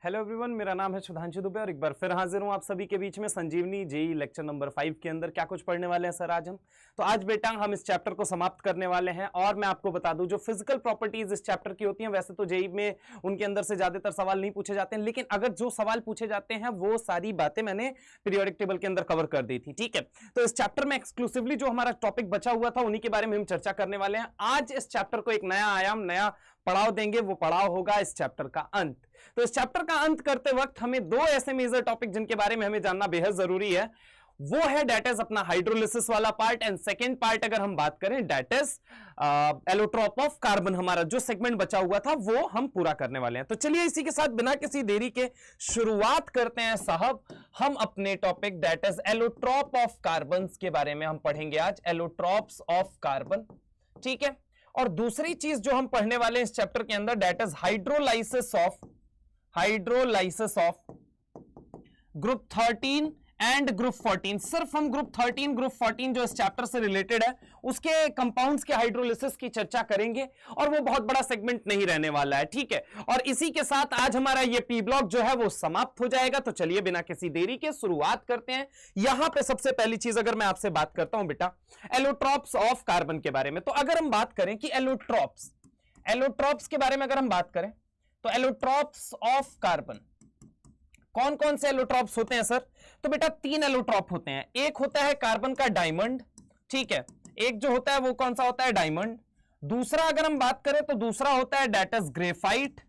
Hello everyone, मेरा नाम है सुधांशु दुबे और एक बार फिर हाजिर हूं आप सभी के बीच में संजीवनी जेई लेक्चर नंबर 5 के अंदर। क्या कुछ पढ़ने वाले हैं सर आज हम? तो आज बेटा हम इस चैप्टर को समाप्त करने वाले हैं और मैं आपको बता दूं जो फिजिकल प्रॉपर्टीज इस चैप्टर की होती हैं, वैसे तो जेई में उनके अंदर से ज्यादातर सवाल नहीं पूछे जाते हैं, लेकिन अगर जो सवाल पूछे जाते हैं वो सारी बातें मैंने पीरियोडिक टेबल के अंदर कवर कर दी थी। ठीक है, तो इस चैप्टर में एक्सक्लूसिवली जो हमारा टॉपिक बचा हुआ था उन्हीं के बारे में हम चर्चा करने वाले हैं। आज इस चैप्टर को एक नया आयाम, नया पड़ाव देंगे, वो पड़ाव होगा इस चैप्टर का अंत। तो इस चैप्टर का अंत करते वक्त हमें दो ऐसे मेजर टॉपिक जिनके बारे में हमें जानना बेहद जरूरी है, वो है डेट इज अपना हाइड्रोलिसिस वाला पार्ट, एंड सेकेंड पार्ट अगर हम बात करें that is allotrope of carbon. हमारा जो सेगमेंट बचा हुआ था वो हम पूरा करने वाले हैं। तो चलिए इसी के साथ बिना किसी देरी के शुरुआत करते हैं साहब। हम अपने topic date is allotrope of carbon के बारे में हम पढ़ेंगे आज, एलोट्रॉप्स ऑफ कार्बन। ठीक है, और दूसरी चीज जो हम पढ़ने वाले हैं इस चैप्टर के अंदर that is hydrolysis of group 13 and group 14। सिर्फ हम ग्रुप 13 ग्रुप 14 जो इस चैप्टर से रिलेटेड है उसके कंपाउंड्स के हाइड्रोलिसिस की चर्चा करेंगे और वो बहुत बड़ा सेगमेंट नहीं रहने वाला है। ठीक है, और इसी के साथ आज हमारा ये पी ब्लॉक जो है वो समाप्त हो जाएगा। तो चलिए बिना किसी देरी के शुरुआत करते हैं। यहां पे सबसे पहली चीज अगर मैं आपसे बात करता हूं बेटा एलोट्रॉप्स ऑफ कार्बन के बारे में, तो अगर हम बात करें कि एलोट्रॉप्स के बारे में अगर हम बात करें तो एलोट्रॉप्स ऑफ कार्बन कौन कौन से एलोट्रॉप्स होते हैं सर? तो बेटा 3 एलोट्रॉप होते हैं। एक होता है कार्बन का डायमंड, ठीक है, एक जो होता है वो कौन सा होता है? डायमंड। दूसरा अगर हम बात करें तो दूसरा होता है डेट इज ग्रेफाइट,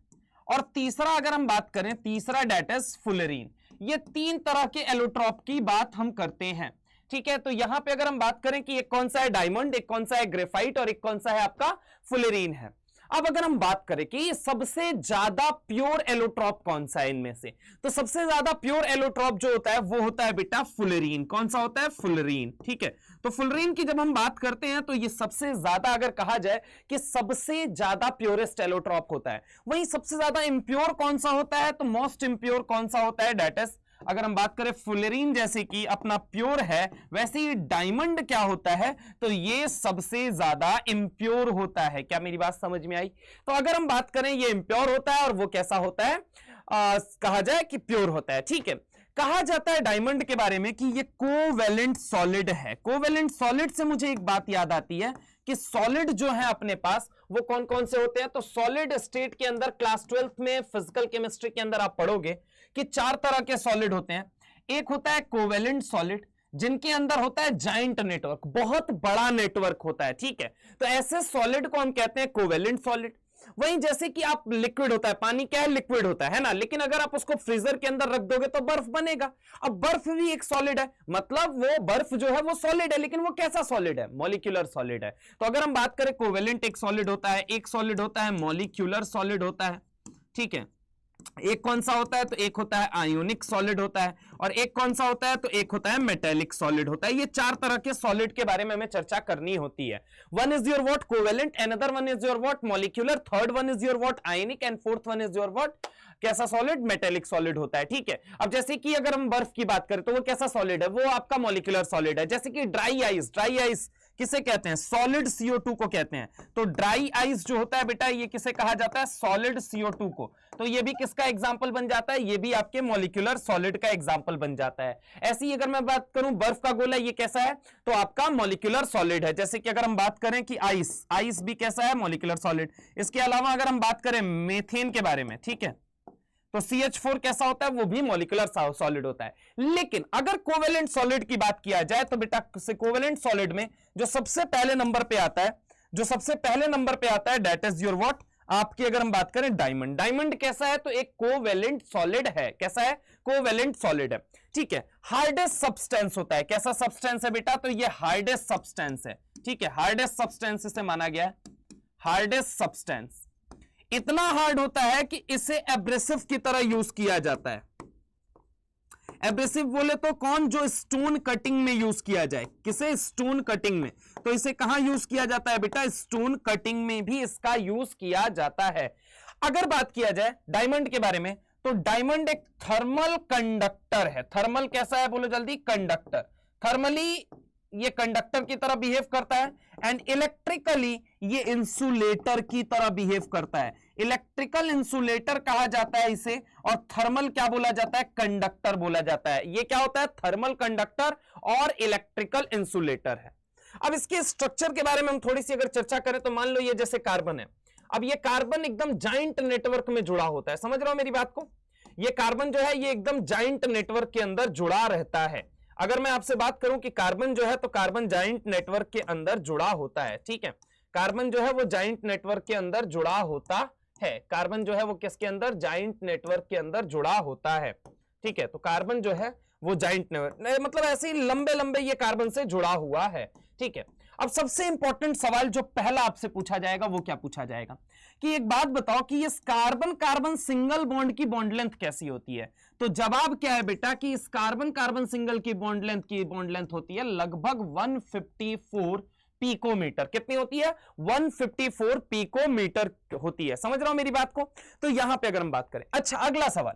और तीसरा अगर हम बात करें तीसरा डेट इज फुलरीन। ये 3 तरह के एलोट्रॉप की बात हम करते हैं। ठीक है, तो यहां पे अगर हम बात करें कि एक कौन सा है डायमंड, एक कौन सा है ग्रेफाइट और एक कौन सा है आपका फुलरीन है। अब अगर हम बात करें कि सबसे ज्यादा प्योर एलोट्रॉप कौन सा है इनमें से, तो सबसे ज्यादा प्योर एलोट्रॉप जो होता है वो होता है बेटा फुलरीन। कौन सा होता है? फुलरीन। ठीक है, तो फुलरीन की जब हम बात करते हैं तो ये सबसे ज्यादा अगर कहा जाए कि सबसे ज्यादा प्योरेस्ट एलोट्रॉप होता है। वहीं सबसे ज्यादा इंप्योर कौन सा होता है? तो मोस्ट इंप्योर कौन सा होता है? डेट इज, अगर हम बात करें फुलरीन जैसे कि अपना प्योर है, वैसे ही डायमंड क्या होता है? तो ये सबसे ज्यादा इंप्योर होता है। क्या मेरी बात समझ में आई? तो अगर हम बात करें ये इंप्योर होता है और वो कैसा होता है? कहा जाए कि प्योर होता है। ठीक है, कहा जाता है डायमंड के बारे में कि ये कोवेलेंट सॉलिड है। कोवेलेंट सॉलिड से मुझे एक बात याद आती है कि सॉलिड जो है अपने पास वो कौन कौन से होते हैं? तो सॉलिड स्टेट के अंदर क्लास 12th में फिजिकल केमिस्ट्री के अंदर आप पढ़ोगे कि 4 तरह के सॉलिड होते हैं। एक होता है कोवेलेंट सॉलिड, जिनके अंदर होता है जाइंट नेटवर्क, बहुत बड़ा नेटवर्क होता है। ठीक है, तो ऐसे सॉलिड को हम कहते हैं कोवेलेंट सॉलिड। वहीं जैसे कि आप लिक्विड होता है, पानी क्या है? लिक्विड होता है ना, लेकिन अगर आप उसको फ्रीजर के अंदर रख दोगे तो बर्फ बनेगा। अब बर्फ भी एक सॉलिड है, मतलब वो बर्फ जो है वो सॉलिड है, लेकिन वो कैसा सॉलिड है? मॉलिक्यूलर सॉलिड है। तो अगर हम बात करें कोवेलेंट एक सॉलिड होता है, एक सॉलिड होता है मॉलिक्यूलर सॉलिड होता है। ठीक है, एक कौन सा होता है? तो एक होता है आयोनिक सॉलिड होता है, और एक कौन सा होता है? तो एक होता है मेटेलिक सॉलिड होता है। ये 4 तरह के सॉलिड के बारे में हमें चर्चा करनी होती है। One is your what? Covalent, another one is your what? Molecular, third one is your what? Ionic, and fourth one is your what? कैसा सॉलिड? मेटेलिक सॉलिड होता है। ठीक है, अब जैसे कि अगर हम बर्फ की बात करें तो वो कैसा सॉलिड है? वो आपका मॉलिक्यूलर सॉलिड है। जैसे कि ड्राई आइस किसे कहते हैं? सॉलिड CO2 को कहते हैं। तो ड्राई आइस जो होता है बेटा ये किसे कहा जाता है? सॉलिड CO2 को। तो ये भी किसका एग्जांपल बन जाता है? ये भी आपके मॉलिक्यूलर सॉलिड का एग्जांपल बन जाता है। ऐसी अगर मैं बात करूं बर्फ का गोला, ये कैसा है? तो आपका मॉलिक्यूलर सॉलिड है। जैसे कि अगर हम बात करें कि आइस भी कैसा है? Molecular solid. इसके अलावा अगर हम बात करें मीथेन के बारे में, ठीक है, तो CH4 कैसा होता है? वो भी मॉलिक्यूलर सॉलिड होता है। लेकिन अगर कोवेलेंट सॉलिड की बात किया जाए तो बेटा कोवेलेंट सॉलिड में जो सबसे पहले नंबर पे आता है दैट इज योर व्हाट? आपकी अगर हम बात करें डायमंड। डायमंड कैसा है? तो एक कोवेलेंट सॉलिड है। कैसा है? कोवेलेंट सॉलिड है। ठीक है, हार्डेस्ट सब्सटेंस होता है। कैसा सब्सटेंस है बेटा? तो ये हार्डेस्ट सब्सटेंस है। ठीक है, हार्डेस्ट सब्सटेंस इसे माना गया है। हार्डेस्ट सब्सटेंस इतना हार्ड होता है कि इसे एब्रेसिव की तरह यूज किया जाता है। एब्रेसिव बोले तो कौन? जो स्टोन कटिंग में यूज किया जाए। किसे? स्टोन कटिंग में। तो इसे कहां यूज किया जाता है बेटा? स्टोन कटिंग में भी इसका यूज किया जाता है। अगर बात किया जाए डायमंड के बारे में तो डायमंड एक थर्मल कंडक्टर है। थर्मल कैसा है? बोलो जल्दी। कंडक्टर। थर्मली ये कंडक्टर की तरह बिहेव करता है, एंड इलेक्ट्रिकली ये इंसुलेटर की तरह बिहेव करता है। इलेक्ट्रिकल इंसुलेटर कहा जाता है इसे, और थर्मल क्या बोला जाता है, कंडक्टर बोला जाता है। ये क्या होता है, थर्मल कंडक्टर और इलेक्ट्रिकल इंसुलेटर है। अब इसके स्ट्रक्चर के बारे में हम थोड़ी सी अगर चर्चा करें तो मान लो ये जैसे कार्बन है, अब ये कार्बन एकदम जाइंट नेटवर्क में जुड़ा होता है, समझ रहे हो मेरी बात को, ये कार्बन जो है ये एकदम जाइंट नेटवर्क के अंदर जुड़ा रहता है। अगर मैं आपसे बात करूं कि कार्बन जो है तो कार्बन जाइंट नेटवर्क के अंदर जुड़ा होता है, ठीक है, कार्बन जो है वो जाइंट नेटवर्क के अंदर जुड़ा होता है, कार्बन जो है वो किसके अंदर, जाइंट नेटवर्क के अंदर जुड़ा होता है, ठीक है। तो कार्बन जो है वो जाइंट नेटवर्क, मतलब ऐसे ही लंबे लंबे ये कार्बन से जुड़ा हुआ है, ठीक है। अब सबसे इंपॉर्टेंट सवाल जो पहला आपसे पूछा जाएगा वो क्या पूछा जाएगा कि एक बात बताओ कि ये कार्बन कार्बन सिंगल बॉन्ड की बॉन्ड लेंथ कैसी होती है। तो जवाब क्या है बेटा कि इस कार्बन कार्बन सिंगल की बॉन्ड लेंथ होती है लगभग 154 पिकोमीटर। कितनी होती है, 154 पिकोमीटर होती है। समझ रहा हूं मेरी बात को। तो यहां पे अगर हम बात करें, अच्छा अगला सवाल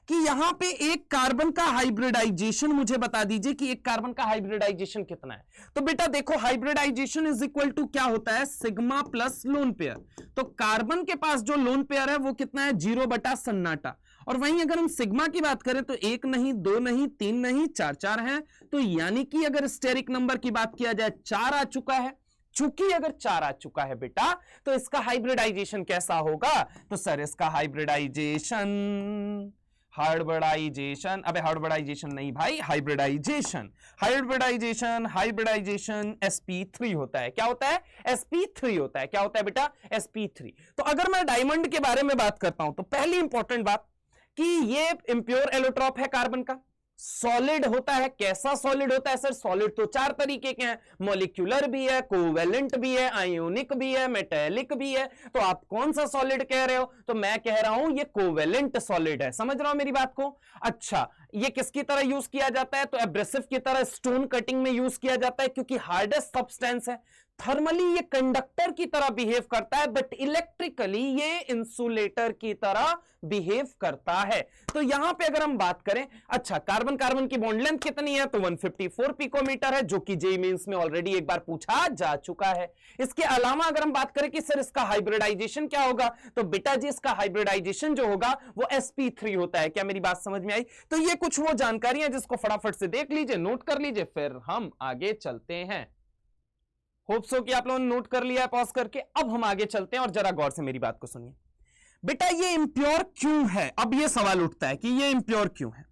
कि यहां पे एक कार्बन का हाइब्रिडाइजेशन मुझे बता दीजिए कि एक कार्बन का हाइब्रिडाइजेशन कितना है। तो बेटा देखो हाइब्रिडाइजेशन इज इक्वल टू क्या होता है, सिग्मा प्लस लोन पेयर। तो कार्बन के पास जो लोन पेयर है वो कितना है, 0 बटा सन्नाटा। और वहीं अगर हम सिग्मा की बात करें तो 1 नहीं, 2 नहीं, 3 नहीं, 4 है। तो यानी कि अगर स्टेरिक नंबर की बात किया जाए 4 आ चुका है। चूंकि अगर 4 आ चुका है बेटा तो इसका हाइब्रिडाइजेशन कैसा होगा, तो सर इसका हाइब्रिडाइजेशन अबे हाइब्रिडाइजेशन नहीं भाई, हाइब्रिडाइजेशन sp3 होता है। क्या होता है, sp3 होता है। क्या होता है बेटा, sp3। तो अगर मैं डायमंड के बारे में बात करता हूं तो पहली इंपॉर्टेंट बात कि ये इंप्योर एलोट्रॉप है कार्बन का, सॉलिड होता है। कैसा सॉलिड होता है सर, सॉलिड तो 4 तरीके के हैं, मॉलिक्यूलर भी है, कोवेलेंट भी है, आयोनिक भी है, मेटेलिक भी है। तो आप कौन सा सॉलिड कह रहे हो, तो मैं कह रहा हूं ये कोवेलेंट सॉलिड है। समझ रहा हूं मेरी बात को। अच्छा ये किसकी तरह यूज किया जाता है, तो एब्रेसिव की तरह, स्टोन कटिंग में यूज किया जाता है क्योंकि हार्डेस्ट सब्सटेंस है। थर्मली ये कंडक्टर की तरह बिहेव करता है, बट इलेक्ट्रिकली ये इंसुलेटर की तरह बिहेव करता है। तो यहां पे अगर हम बात करें, अच्छा कार्बन कार्बन की बॉन्ड लेंथ कितनी है, तो 154 पिकोमीटर है, जो कि जेईई मेंस में ऑलरेडी एक बार पूछा जा चुका है। इसके अलावा अगर हम बात करें कि सर इसका हाइब्रिडाइजेशन क्या होगा, तो बेटा जी इसका हाइब्रिडाइजेशन जो होगा वो sp3 होता है। क्या मेरी बात समझ में आई। तो ये कुछ वो जानकारियां जिसको फटाफट से देख लीजिए, नोट कर लीजिए, फिर हम आगे चलते हैं। होप सो कि आप लोगों ने नोट कर लिया है पॉज करके। अब हम आगे चलते हैं और जरा गौर से मेरी बात को सुनिए। बेटा ये इंप्योर क्यों है, अब ये सवाल उठता है कि ये इंप्योर क्यों है।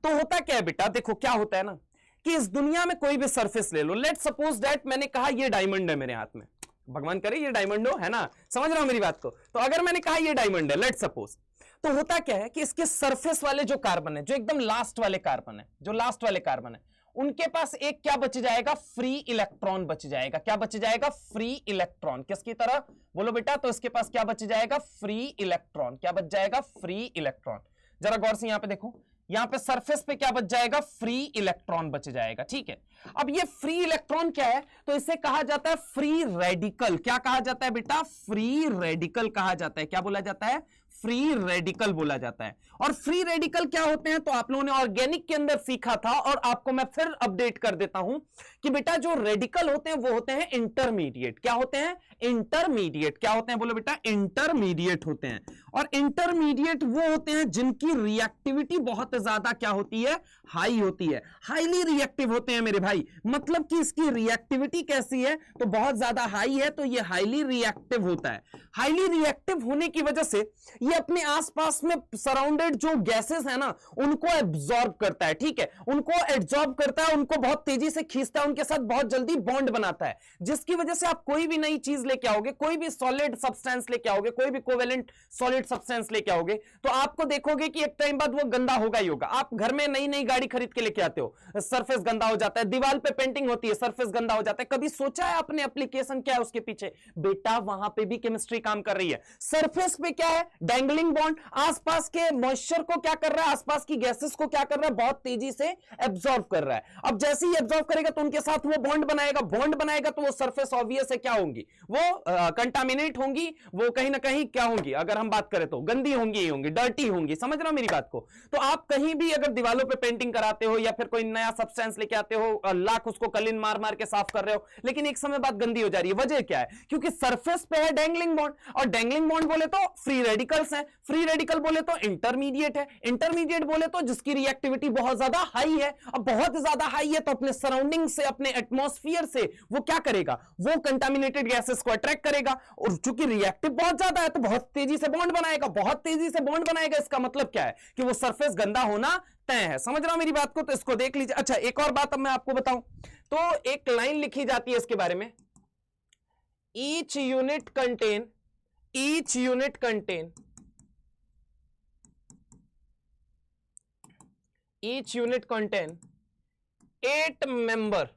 तो होता क्या है बेटा, देखो क्या होता है ना कि इस दुनिया में कोई भी सरफेस ले लो, लेट सपोज दैट मैंने कहा ये डायमंड है मेरे हाथ में, भगवान करे ये डायमंड हो, है ना, समझ रहा हूं मेरी बात को। तो अगर मैंने कहा ये डायमंड है, लेट सपोज, तो होता क्या है कि इसके सरफेस वाले जो कार्बन है, जो एकदम लास्ट वाले कार्बन है, जो लास्ट वाले कार्बन है, उनके पास एक क्या बच जाएगा, फ्री इलेक्ट्रॉन बच जाएगा। क्या बच जाएगा, फ्री इलेक्ट्रॉन। किसकी तरह बोलो बेटा, तो इसके पास क्या बच जाएगा, फ्री इलेक्ट्रॉन। क्या बच जाएगा, फ्री इलेक्ट्रॉन। जरा गौर से यहां पे देखो, यहां पे सरफेस पे क्या बच जाएगा, फ्री इलेक्ट्रॉन बच जाएगा, ठीक है। अब ये फ्री इलेक्ट्रॉन क्या है, तो इसे कहा जाता है फ्री रेडिकल। क्या कहा जाता है बेटा, फ्री रेडिकल कहा जाता है। क्या बोला जाता है, फ्री रेडिकल बोला जाता है। और फ्री रेडिकल क्या होते हैं, तो आप लोगों ने ऑर्गेनिक के अंदर सीखा था, और आपको मैं फिर अपडेट कर देता हूं कि बेटा जो रेडिकल होते हैं वो होते हैं इंटरमीडिएट। क्या होते हैं, इंटरमीडिएट। क्या होते हैं बोलो बेटा, इंटरमीडिएट होते हैं। और इंटरमीडिएट वो होते हैं जिनकी रिएक्टिविटी बहुत ज्यादा क्या होती है, हाई होती है, हाईली रिएक्टिव होते हैं मेरे भाई। मतलब कि इसकी रिएक्टिविटी कैसी है, तो बहुत ज्यादा हाई है, तो ये हाईली रिएक्टिव होता है। हाईली रिएक्टिव होने की वजह से ये अपने आसपास में सराउंडेड जो गैसेस है ना उनको एब्जॉर्ब करता है, ठीक है, उनको एब्जॉर्ब करता है, उनको बहुत तेजी से खींचता है, उनके साथ बहुत जल्दी बॉन्ड बनाता है, जिसकी वजह से आप कोई भी नई चीज लेके आओगे, कोई भी सॉलिड सब्सटेंस लेके आओगे, कोई भी कोवेलेंट सॉलिड सब्सटेंस लेके आओगे, तो आपको देखोगे कि एक टाइम बाद वो गंदा होगा ही होगा। आप घर में नई नई गाड़ी खरीद के लेके आते हो, सरफेस गंदा हो जाता है, दीवार पे पेंटिंग होती है, सरफेस गंदा हो जाता है। कभी सोचा है आपने एप्लीकेशन क्या है उसके पीछे, बेटा वहां पे भी केमिस्ट्री काम कर रही है। सरफेस पे क्या है, डैंगलिंग बॉन्ड आसपास के मॉइस्चर को क्या कर रहा है, आसपास की गैसेस को क्या कर रहा है, बहुत तेजी से एब्जॉर्ब कर रहा है। अब जैसे ही एब्जॉर्ब करेगा तो उनके साथ वो बॉन्ड बनाएगा, बॉन्ड बनाएगा तो वो सरफेस ऑब्वियस है क्या होंगी, वो कंटामिनेट होंगी, वो कहीं ना कहीं क्या होंगी, अगर हम बात करें तो गंदी होंगी, डर्टी होंगी। समझ रहे हो मेरी बात को? तो आप कहीं भी अगर दीवालों पे पेंटिंग कराते हो या फिर कोई नया सब्सटेंस लेके आते हो, लाख उसको कलिन मार मार के साफ कर रहे हो, लेकिन एक समय बाद गंदी हो जा रही है, वजह क्या है? क्योंकि सरफेस पे है डैंगलिंग बॉन्ड, और डैंगलिंग बॉन्ड बोले तो फ्री रेडिकल्स हैं, फ्री रेडिकल बोले तो इंटरमीडिएट है, इंटरमीडिएट बोले तो जिसकी रिएक्टिविटी बहुत ज्यादा हाई है। अब बहुत ज्यादा हाई है तो अपने सराउंडिंग से, अपने एटमॉस्फेयर से वो क्या करेगा, वो कंटामिनेटेड गैसेस को अट्रैक्ट करेगा, और चूंकि रिएक्टिव बहुत ज्यादा है तो बहुत तेजी से बॉन्ड बनाएगा, बहुत तेजी से बॉन्ड बनाएगा। इसका मतलब क्या है कि वो सरफेस गंदा होना तय है। समझ रहा हूं मेरी बात को? तो इसको देख लीजिए। अच्छा, एक और बात अब मैं आपको बताऊं तो एक लाइन लिखी जाती है इसके बारे में, each unit contain 8 मेंबर।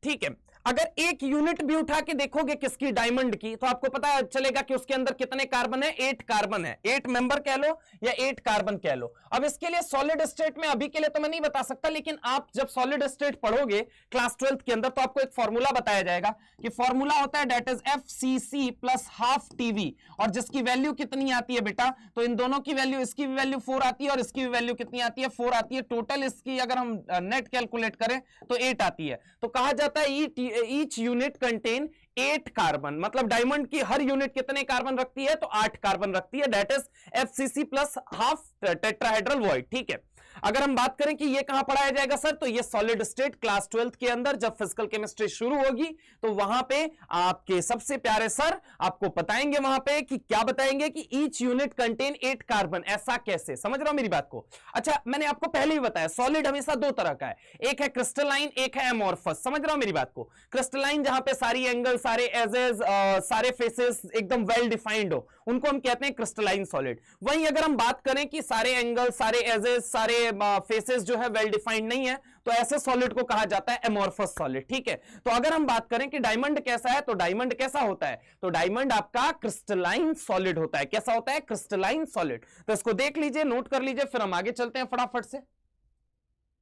ठीक है, अगर एक यूनिट भी उठा के देखोगे किसकी, डायमंड की, तो आपको पता चलेगा कि उसके अंदर कितने कार्बन है, 8 कार्बन है। 8 मेंबर कह लो या 8 कार्बन कह लो। अब इसके लिए सॉलिड स्टेट में अभी के लिए तो मैं नहीं बता सकता, लेकिन आप जब सॉलिड स्टेट पढ़ोगे क्लास 12th के अंदर तो आपको एक फॉर्मूला बताया जाएगा कि फॉर्मूला होता है that is FCC plus half TV, और जिसकी वैल्यू कितनी आती है बेटा, तो इन दोनों की वैल्यू, इसकी भी वैल्यू 4 आती है और इसकी भी वैल्यू कितनी आती है, 4 आती है। टोटल इसकी अगर हम नेट कैलकुलेट करें तो 8 आती है। तो कहा जाता है ईच यूनिट कंटेन 8 कार्बन, मतलब डायमंड की हर यूनिट कितने कार्बन रखती है, तो 8 कार्बन रखती है। That is FCC plus half tetrahedral void. ठीक है, अगर हम बात करें कि ये कहां पढ़ाया जाएगा सर, तो ये सॉलिड स्टेट क्लास 12th के अंदर जब फिजिकल केमिस्ट्री शुरू होगी तो वहां पे आपके सबसे प्यारे सर आपको बताएंगे, वहां पे कि क्या बताएंगे कि ईच यूनिट कंटेन 8 कार्बन। ऐसा कैसे, समझ रहे हो मेरी बात को? अच्छा, मैंने आपको पहले ही बताया सॉलिड हमेशा दो तरह का है, एक है क्रिस्टलाइन, एक है एमोर्फस। समझ रहे हो मेरी बात को? क्रिस्टलाइन जहां पे सारी एंगल, सारे एजेस, सारे फेसेस एकदम वेल डिफाइंड हो, उनको हम कहते हैं क्रिस्टलाइन सॉलिड। वहीं अगर हम बात करें कि सारे एंगल, सारे एजेस, सारे फेसेस जो है वेल डिफाइंड नहीं है, तो ऐसे सॉलिड को कहा जाता है एमोर्फस सॉलिड। ठीक है, तो अगर हम बात करें कि डायमंड कैसा है, तो डायमंड कैसा होता है, तो डायमंड आपका क्रिस्टलाइन सॉलिड होता है। कैसा होता है? Crystalline solid. तो इसको देख लीजिए, नोट कर लीजिए, फिर हम आगे चलते हैं फटाफट से।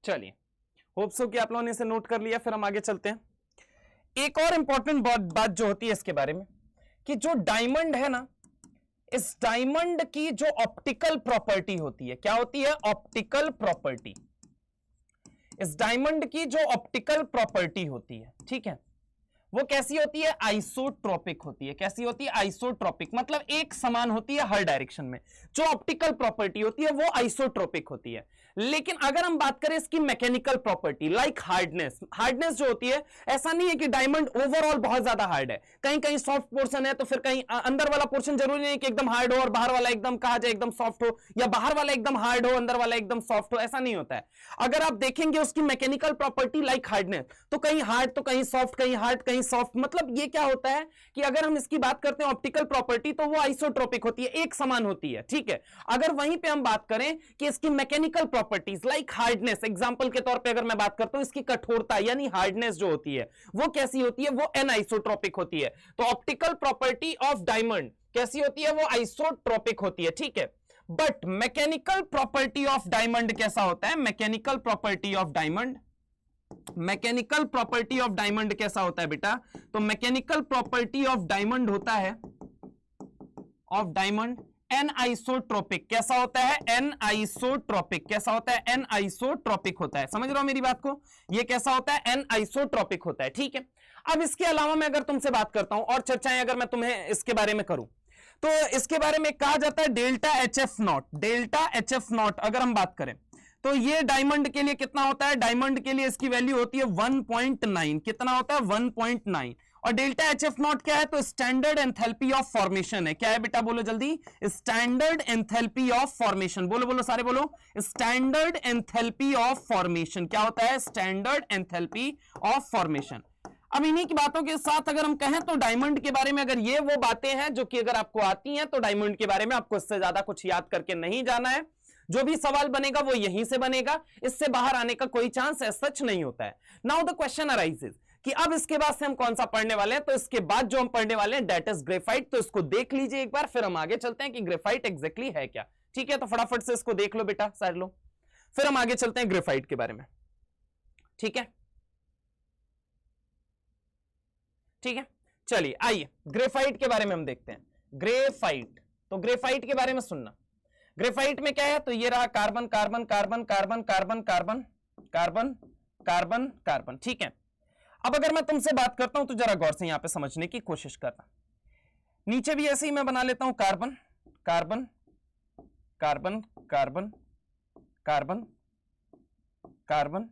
चलिए, होप सो कि आप लोगों ने इसे नोट कर लिया, फिर हम आगे चलते हैं। एक और इंपॉर्टेंट बात जो होती है इसके बारे में कि जो डायमंड है ना, इस डायमंड की जो ऑप्टिकल प्रॉपर्टी होती है, क्या होती है? Optical property. इस डायमंड की जो ऑप्टिकल प्रॉपर्टी होती है, ठीक है, वो कैसी होती है? आइसोट्रोपिक होती है। कैसी होती है? आइसोट्रोपिक, मतलब एक समान होती है हर डायरेक्शन में। जो ऑप्टिकल प्रॉपर्टी होती है वो आइसोट्रोपिक होती है। लेकिन अगर हम बात करें इसकी mechanical property, like hardness, hardness जो होती है, ऐसा नहीं है कि डायमंड ओवरऑल बहुत ज्यादा हार्ड है, कहीं कहीं सॉफ्ट पोर्शन है, तो फिर कहीं अंदर वाला पोर्शन जरूरी नहीं कि एकदम हार्ड हो और बाहर वाला एकदम कहा जाए एकदम सॉफ्ट हो, या बाहर वाला एकदम हार्ड हो अंदर वाला एकदम सॉफ्ट हो, ऐसा नहीं होता है। अगर आप देखेंगे उसकी मैकेनिकल प्रॉपर्टी लाइक हार्डनेस, तो कहीं हार्ड तो कहीं सॉफ्ट, कहीं हार्ड कहीं सॉफ्ट। मतलब ये क्या होता है कि अगर हम इसकी बात करते हैं ऑप्टिकल प्रॉपर्टी, तो वो आइसोट्रोपिक होती है, एक समान होती है। ठीक है, अगर वहीं पे हम बात करें कि इसकी mechanical properties like hardness, example के तौर पे अगर मैं बात करता हूं इसकी कठोरता यानी हार्डनेस जो होती है वो कैसी होती है? वो एनआइसोट्रोपिक होती है। तो ऑप्टिकल प्रॉपर्टी ऑफ डायमंड कैसी होती है? वो आइसोट्रोपिक होती है। ठीक है, but mechanical property of diamond कैसा होता है? Mechanical property of diamond, mechanical property of diamond कैसा होता है बेटा? तो मैकेनिकल प्रॉपर्टी ऑफ डायमंड होता है, ऑफ डायमंड एनआइसोट्रोपिक। कैसा होता है? एनआइसोट्रोपिक। कैसा होता है? एनआइसोट्रोपिक होता है। समझ रहे हो मेरी बात को? ये कैसा होता है? एनआइसोट्रोपिक होता है। ठीक है, अब इसके अलावा मैं अगर तुमसे बात करता हूं और चर्चाएं अगर मैं तुम्हें इसके बारे में करूं, तो इसके बारे में कहा जाता है delta HF not. Delta HF not अगर हम बात करें तो ये डायमंड के लिए कितना होता है? डायमंड के लिए इसकी वैल्यू होती है 1.9। कितना होता है? 1.9। और डेल्टा HF नॉट क्या है? तो स्टैंडर्ड एंथैल्पी ऑफ फॉर्मेशन है। क्या है बेटा? बोलो जल्दी। Standard enthalpy of formation. बोलो बोलो सारे बोलो। स्टैंडर्ड एंथैल्पी ऑफ फॉर्मेशन क्या होता है? Standard enthalpy of formation. अब इन्हीं की बातों के साथ अगर हम कहें तो डायमंड के बारे में अगर ये वो बातें हैं जो कि अगर आपको आती हैं, तो डायमंड के बारे में आपको इससे ज्यादा कुछ याद करके नहीं जाना है। जो भी सवाल बनेगा वो यहीं से बनेगा, इससे बाहर आने का कोई चांस सच नहीं होता है। नाउ द क्वेश्चन अराइजेस कि अब इसके बाद से हम कौन सा पढ़ने वाले हैं। तो इसके बाद जो हम पढ़ने वाले हैं दैट इज ग्रेफाइट। तो इसको देख लीजिए एक बार, फिर हम आगे चलते हैं कि ग्रेफाइट एग्जैक्टली है क्या। ठीक है, तो फटाफट से इसको देख लो बेटा सारे लोग, फिर हम आगे चलते हैं ग्रेफाइट के बारे में। ठीक है, ठीक है, चलिए आइए ग्रेफाइट के बारे में हम देखते हैं। ग्रेफाइट, तो ग्रेफाइट के बारे में सुनना। ग्रेफाइट में क्या है, तो ये रहा carbon carbon carbon carbon carbon carbon carbon carbon carbon. ठीक है, अब अगर मैं तुमसे बात करता हूं तो जरा गौर से यहां पे समझने की कोशिश करना। नीचे भी ऐसे ही मैं बना लेता हूं carbon carbon carbon carbon carbon carbon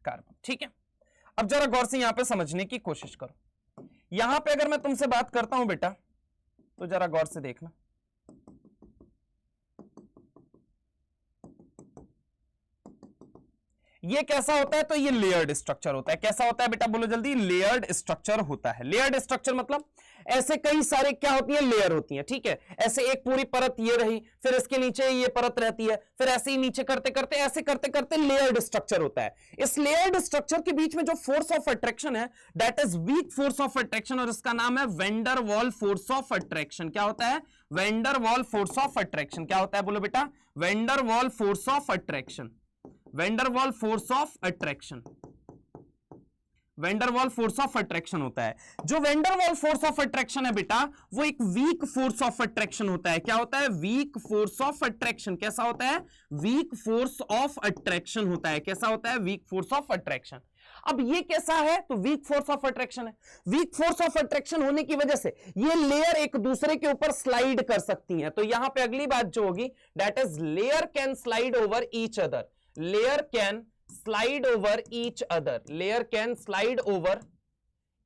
carbon. ठीक है, अब जरा गौर से यहां पे समझने की कोशिश करो। यहां पे अगर मैं तुमसे बात करता हूं बेटा, तो जरा गौर से देखना। ये कैसा होता है, तो ये लेयर्ड स्ट्रक्चर होता है। कैसा होता है बेटा, बोलो जल्दी। लेयर्ड स्ट्रक्चर होता है। लेयर्ड स्ट्रक्चर मतलब ऐसे कई सारे क्या होती है, लेयर होती है। ठीक है, ऐसे एक पूरी परत ये रही, फिर इसके नीचे ये परत रहती है, फिर ऐसे ही नीचे करते करते ऐसे करते करते लेयर्ड स्ट्रक्चर होता है। इस लेयर्ड स्ट्रक्चर के बीच में जो फोर्स ऑफ अट्रैक्शन है that is weak force of attraction, और इसका नाम है वैन डर वाल फोर्स ऑफ अट्रैक्शन। क्या होता है, वैन डर वाल फोर्स ऑफ अट्रैक्शन। क्या होता है, बोलो बेटा, वैन डर वाल force of attraction. Van der वाल force of attraction, van der वाल फोर्स ऑफ अट्रैक्शन होता है। जो वैन डर वाल फोर्स ऑफ अट्रैक्शन है बेटा, वो एक वीक फोर्स ऑफ अट्रैक्शन होता है। क्या होता है, वीक फोर्स ऑफ अट्रैक्शन। कैसा होता है, वीक फोर्स ऑफ अट्रैक्शन होता है। कैसा होता है, वीक फोर्स ऑफ अट्रैक्शन। अब ये कैसा है, तो वीक फोर्स ऑफ अट्रैक्शन है। वीक फोर्स ऑफ अट्रैक्शन होने की वजह से ये लेयर एक दूसरे के ऊपर स्लाइड कर सकती हैं। तो यहां पे अगली बात जो होगी that is layer can slide over each other. Layer can slide over each other. Layer can slide over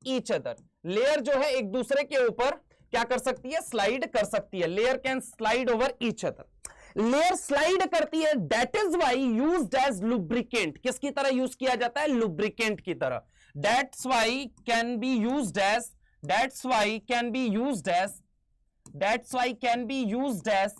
each other. Layer जो है एक दूसरे के ऊपर क्या कर सकती है, स्लाइड कर सकती है। Layer can slide over each other. Layer slide करती है, that is why used as lubricant. किसकी तरह यूज किया जाता है, लुब्रिकेंट की तरह। That's why can be used as, that's why can be used as, that's why can be used as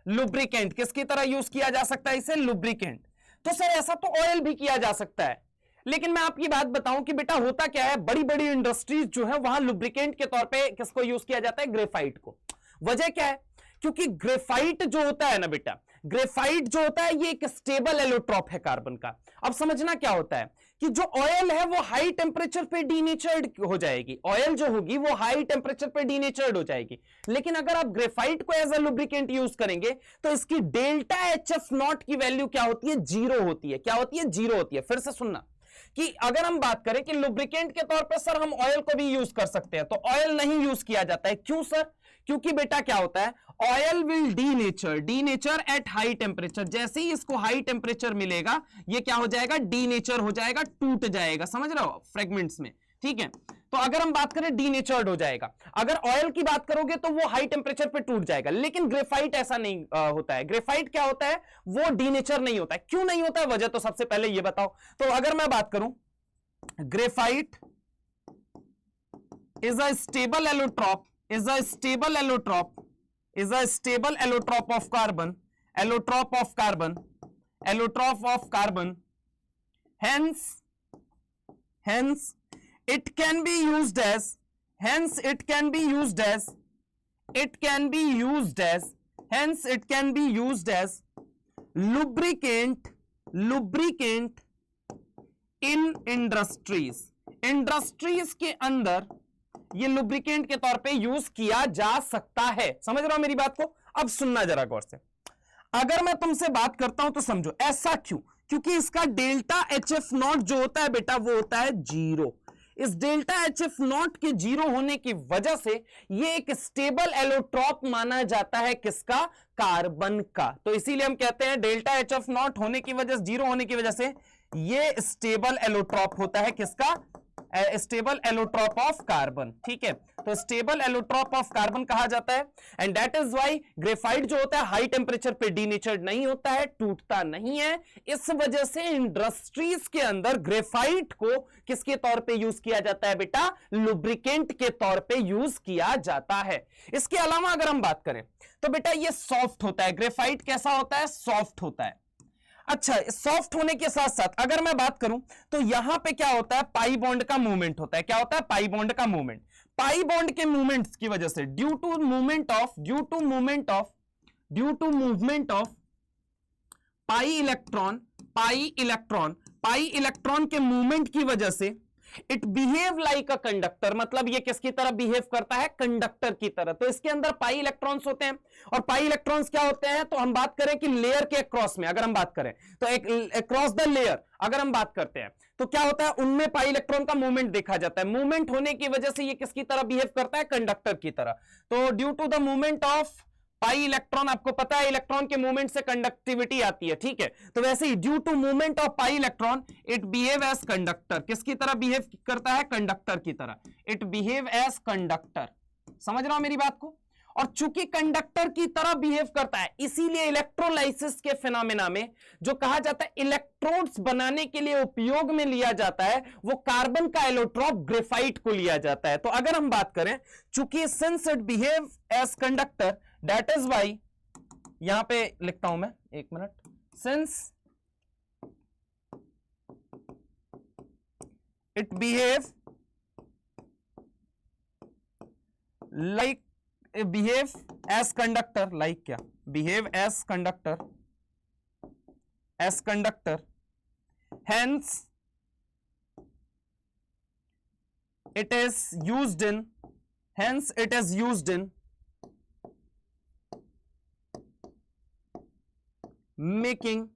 lubricant. किसकी तरह यूज किया जा सकता है इसे, लुब्रिकेंट। तो सर ऐसा तो ऑयल भी किया जा सकता है, लेकिन मैं आपकी बात बताऊं कि बेटा होता क्या है, बड़ी बड़ी इंडस्ट्रीज जो है वहां लुब्रिकेंट के तौर पे किसको यूज किया जाता है, ग्रेफाइट को। वजह क्या है, क्योंकि ग्रेफाइट जो होता है ना बेटा, ग्रेफाइट जो होता है ये एक स्टेबल एलोट्रॉप है कार्बन का। अब समझना क्या होता है कि जो ऑयल है वो हाई टेम्परेचर पे डीनेचर्ड हो जाएगी। ऑयल जो होगी वो हाई टेम्परेचर पे डीनेचर्ड हो जाएगी। लेकिन अगर आप ग्रेफाइट को एज अ लुब्रिकेंट यूज करेंगे तो इसकी डेल्टा HF0 की वैल्यू क्या होती है, 0 होती है। क्या होती है, 0 होती है। फिर से सुनना कि अगर हम बात करें कि लुब्रिकेंट के तौर पर सर हम ऑयल को भी यूज कर सकते हैं, तो ऑयल नहीं यूज किया जाता है। क्यों सर, क्योंकि बेटा क्या होता है, oil will denature at high temperature. जैसे ही इसको हाई टेम्परेचर मिलेगा ये क्या हो जाएगा, डीनेचर हो जाएगा, टूट जाएगा। समझ रहे हो, फ्रेगमेंट्स में। ठीक है, तो अगर हम बात करें डीनेचर्ड हो जाएगा। अगर ऑयल की बात करोगे तो वो हाई टेम्परेचर पे टूट जाएगा। लेकिन ग्रेफाइट ऐसा नहीं होता है। ग्रेफाइट क्या होता है, वो डीनेचर नहीं होता है। क्यों नहीं होता है, वजह तो सबसे पहले ये बताओ। तो अगर मैं बात करूं, graphite is a stable allotrope, is a stable allotrop, is a stable allotrop of carbon, allotrop of carbon, allotrop of carbon. Hence it can be used as, hence it can be used as, it can be used as, hence it can be used as lubricant, lubricant in industries. Industries के अंदर ये lubricant के तौर पे use किया जा सकता है। समझ रहे हो मेरी बात को। अब सुनना जरा गौर से, अगर मैं तुमसे बात करता हूं तो समझो। ऐसा क्यों, क्योंकि इसका डेल्टा HF0 जो होता है बेटा वो होता है 0। इस डेल्टा HF0 के 0 होने की वजह से ये एक स्टेबल एलोट्रॉप माना जाता है। किसका, कार्बन का। तो इसीलिए हम कहते हैं डेल्टा HF0 होने की वजह से, 0 होने की वजह से ये स्टेबल एलोट्रॉप होता है। किसका, स्टेबल एलोट्रॉप ऑफ कार्बन। ठीक है, तो स्टेबल एलोट्रॉप ऑफ कार्बन कहा जाता है। And that is why graphite जो होता है हाई टेम्परेचर पे डीनेचर्ड नहीं होता है, टूटता नहीं है। इस वजह से इंडस्ट्रीज के अंदर ग्रेफाइट को किसके तौर पे यूज किया जाता है बेटा, लुब्रिकेंट के तौर पे यूज किया जाता है। इसके अलावा अगर हम बात करें तो बेटा ये सॉफ्ट होता है। ग्रेफाइट कैसा होता है, सॉफ्ट होता है। अच्छा, सॉफ्ट होने के साथ साथ अगर मैं बात करूं तो यहां पे क्या होता है, पाई बॉन्ड का मूवमेंट होता है। क्या होता है? पाई बॉन्ड का मूवमेंट। पाई बॉन्ड के मूवमेंट्स की वजह से due to movement of pi electron के मूवमेंट की वजह से it behave like a conductor, मतलब ये किसकी तरह बिहेव करता है? कंडक्टर की तरह। तो इसके अंदर पाई इलेक्ट्रॉन्स होते हैं, और पाई इलेक्ट्रॉन्स क्या होते हैं? तो हम बात करें कि लेयर के क्रॉस में अगर हम बात करें तो एक क्रॉस द लेयर अगर हम बात करते हैं तो क्या होता है, उनमें पाई इलेक्ट्रॉन का मूवमेंट देखा जाता है। मूवमेंट होने की वजह से ये किसकी तरह बिहेव करता है? कंडक्टर की तरह। तो due to the movement of pi electron, आपको पता है इलेक्ट्रॉन के मूवमेंट से कंडक्टिविटी आती है, ठीक है। तो वैसे ही due to movement of pi electron it behave as conductor. किसकी तरह बिहेव करता है? कंडक्टर की तरह। It behave as conductor. समझ रहा हूं मेरी बात को? और चूंकि कंडक्टर की तरह बिहेव करता है, इसीलिए इलेक्ट्रोलाइसिस के फिनोमेना में जो कहा जाता है इलेक्ट्रोड्स बनाने के लिए उपयोग में लिया जाता है, वो कार्बन का एलोट्रोप ग्रेफाइट को लिया जाता है। तो अगर हम बात करें, चूंकि since it behave as conductor, that is why, यहां पे लिखता हूं मैं, एक minute, since it behave like behave as conductor, like क्या? Behave as conductor, hence it is used in making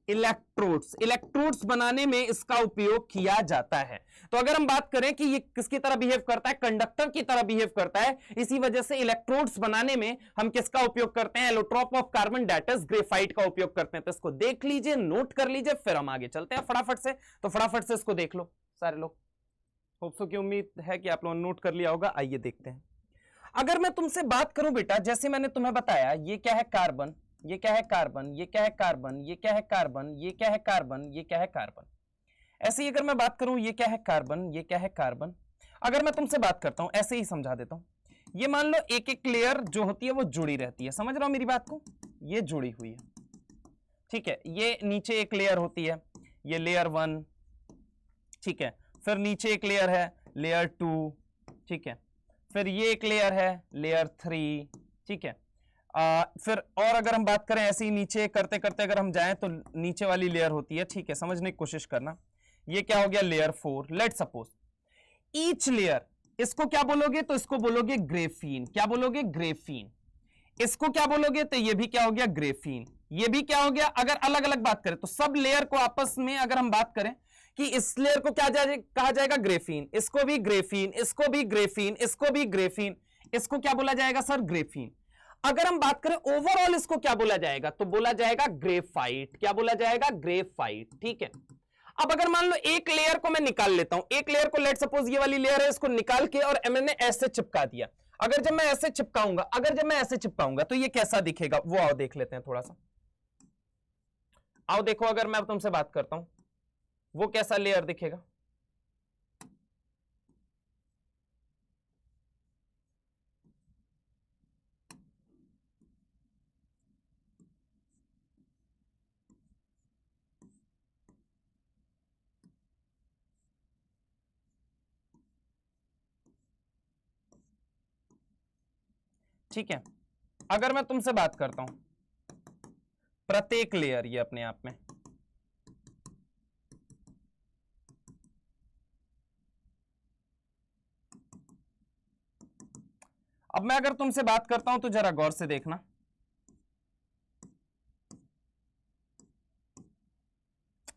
electrodes बनाने में इसका उपयोग किया जाता है। तो अगर हम बात करें कि ये किसकी तरह बिहेव करता है? कंडक्टर की तरह बिहेव करता है, इसी वजह से इलेक्ट्रोड्स बनाने में हम किसका उपयोग करते हैं? Allotrope of carbon, that is graphite का उपयोग करते हैं। तो इसको देख लीजिए, नोट कर लीजिए, फिर हम आगे चलते हैं फटाफट से। तो फटाफट से इसको देख लो सारे लोग। होप सो की उम्मीद है कि आप लोगों ने नोट कर लिया होगा। आइए देखते हैं। अगर मैं तुमसे बात करूं बेटा, जैसे मैंने तुम्हें बताया, ये क्या है? कार्बन। ये क्या है? कार्बन। ये क्या है? कार्बन। ये क्या है? कार्बन। ये क्या है? कार्बन। ये क्या है? कार्बन। ऐसे ही अगर मैं बात करूं, ये क्या है? कार्बन। ये क्या है? कार्बन। अगर मैं तुमसे बात करता हूं, ऐसे ही समझा देता हूं। ये मान लो एक एक लेयर जो होती है वो जुड़ी रहती है। समझ रहा हूं मेरी बात को? ये जुड़ी हुई है, ठीक है। ये नीचे एक लेयर होती है, ये लेयर 1, ठीक है। फिर नीचे एक लेयर है, लेयर 2, ठीक है। फिर ये एक लेयर है, लेयर 3, ठीक है। फिर और अगर हम बात करें, ऐसे ही नीचे करते करते अगर हम जाएं तो नीचे वाली लेयर होती है, ठीक है। समझने की कोशिश करना। ये क्या हो गया? Layer 4। Let suppose each layer, इसको क्या बोलोगे? तो इसको बोलोगे ग्रेफीन। क्या बोलोगे? ग्रेफीन। इसको क्या बोलोगे? तो ये भी क्या हो गया? ग्रेफीन। ये भी क्या हो गया? अगर अलग अलग बात करें तो सब लेयर को आपस में अगर हम बात करें कि इस लेयर को क्या कहा जाएगा? ग्रेफीन। इसको भी ग्रेफीन, इसको भी ग्रेफीन, इसको भी ग्रेफीन। इसको क्या बोला जाएगा सर? ग्रेफीन। अगर हम बात करें ओवरऑल इसको क्या बोला जाएगा? तो बोला जाएगा ग्रेफाइट। क्या बोला जाएगा? ग्रेफाइट, ठीक है। अब अगर मान लो एक लेयर को मैं निकाल लेता हूं, एक लेयर को लेट सपोज ये वाली लेयर है, इसको निकाल के और मैंने ऐसे चिपका दिया। अगर जब मैं ऐसे चिपकाऊंगा तो ये कैसा दिखेगा? वो आओ देख लेते हैं थोड़ा सा। आओ देखो, अगर मैं अब तुमसे बात करता हूं, वो कैसा लेयर दिखेगा? ठीक है। अगर मैं तुमसे बात करता हूं प्रत्येक लेयर, ये अपने आप में अब मैं अगर तुमसे बात करता हूं तो जरा गौर से देखना।